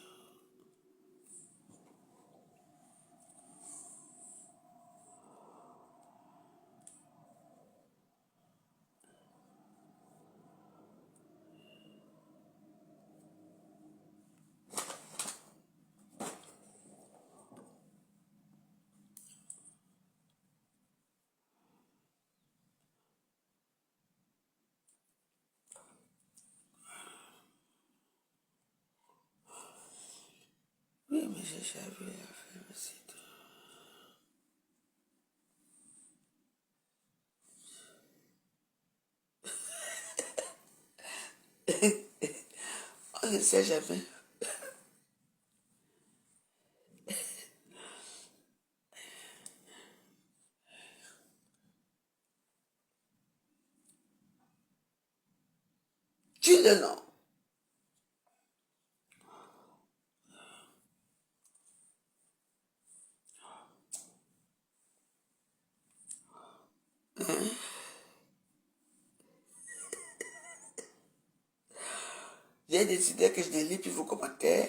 S2: Oui, mais j'ai déjà vu la fin aussi. On ne sait jamais. Tu le nom. J'ai décidé que je ne lis plus vos commentaires.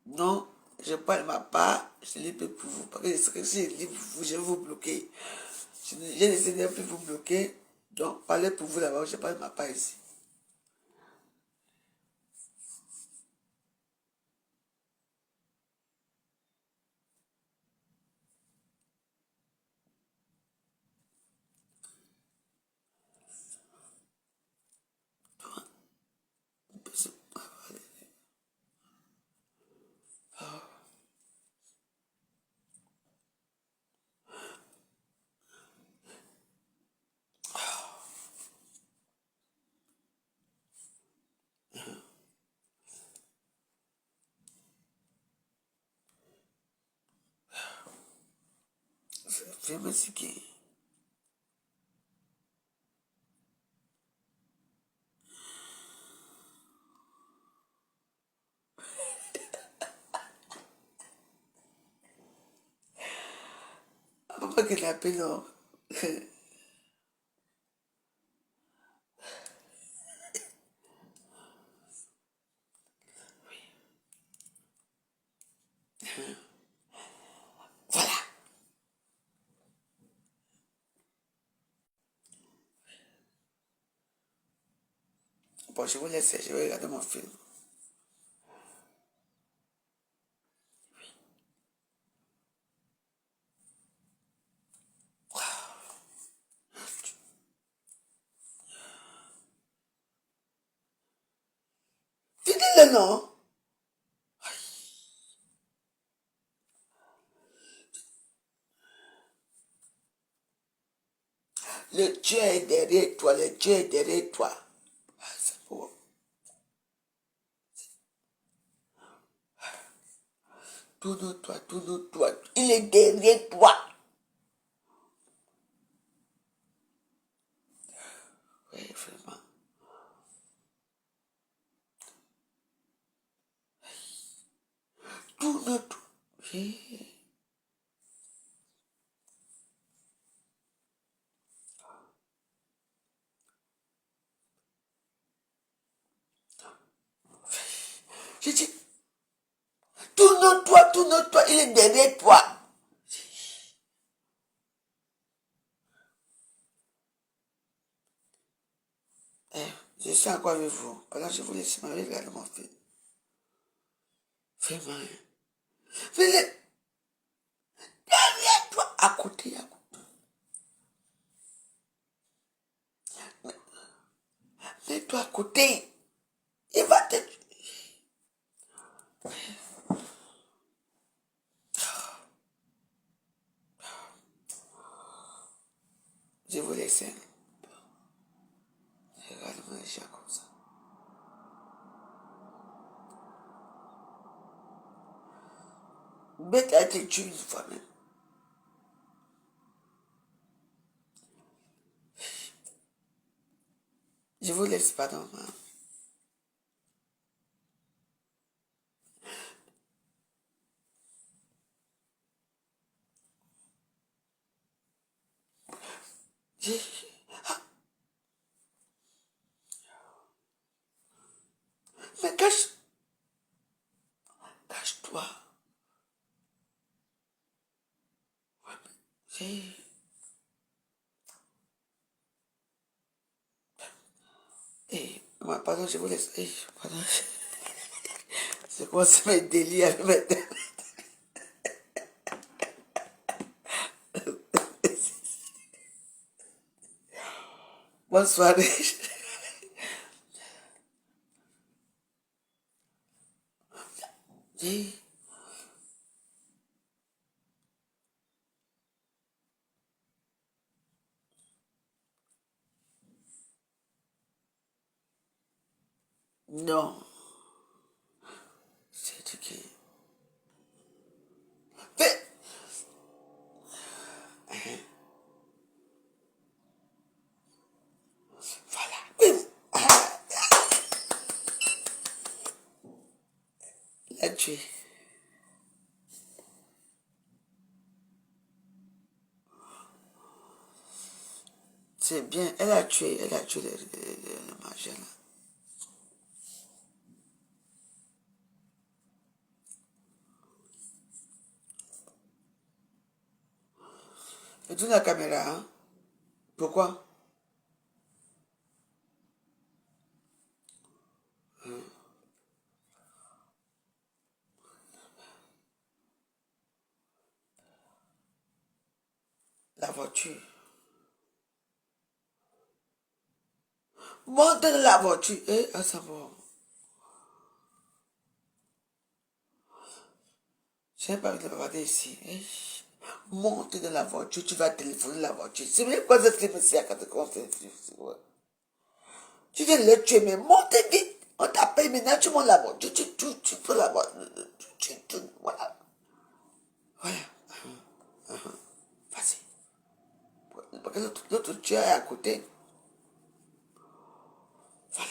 S2: Non, je parle ma part, je ne lis plus pour vous. Parce que si je lis pour vous, je vais vous bloquer. J'ai décidé de ne plus vous bloquer. Donc, parlez pour vous là-bas, je parle ma part ici. Fais-moi ce qui est. Papa qui l'appelle, non. Voilà. Bon, je vous laisse, je vais regarder mon film. Tu dis le nom. Le Dieu est derrière toi, le Dieu est derrière toi. Ah, c'est beau. Tourne-toi, tourne-toi. Il est derrière toi. Oui, vraiment. Tourne-toi. Oui. Je dis, tourne-toi, tourne-toi. Il est derrière toi. Eh, je suis encore avec vous. Alors je vous laisse m'aller regarder mon film. Vraiment. Fais-le. à côté, à côté. Mets-toi à côté. Il va te tuer. Je vous laisse. Regarde-moi les gens comme ça. Bête à te tuer une fois même. Je vous laisse pas dans ma... Ah, mais cache-toi. Moi, pardon, je vous laisse. Pardon. C'est quoi ça, mes délires maintenant? Bonne soirée. Non. C'est éduqué. Mais... Voilà. Il a tué. C'est bien. Elle a tué le magien là. Et tourne la caméra, hein? Pourquoi? La voiture. Monte de la voiture. À savoir. Je n'ai pas envie de regarder ici. Monte de la voiture, tu vas téléphoner la voiture. C'est même quoi ce crime ici à 80. Tu viens de le tuer, mais monte vite. On t'appelle maintenant, tu montes la voiture. Tu peux la voiture. Voilà. Voilà. Vas-y. Parce que l'autre tueur est à côté. Voilà.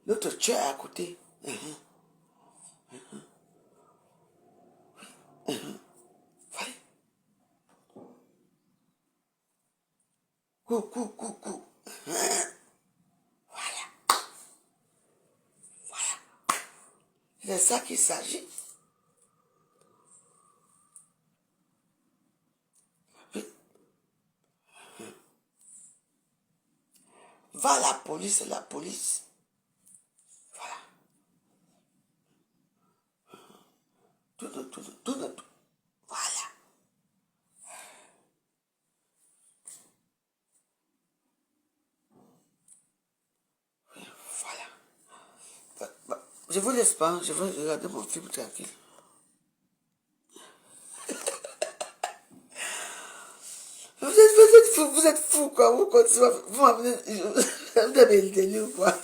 S2: L'autre tueur est à côté. Voilà. Coucou. C'est de ça qu'il s'agit. Va à la police, la police. Voilà. Tout. Voilà. Voilà. Je vous laisse pas, je vais regarder mon film tranquille. Vous êtes fou, quoi. Vous m'avez le délire, quoi.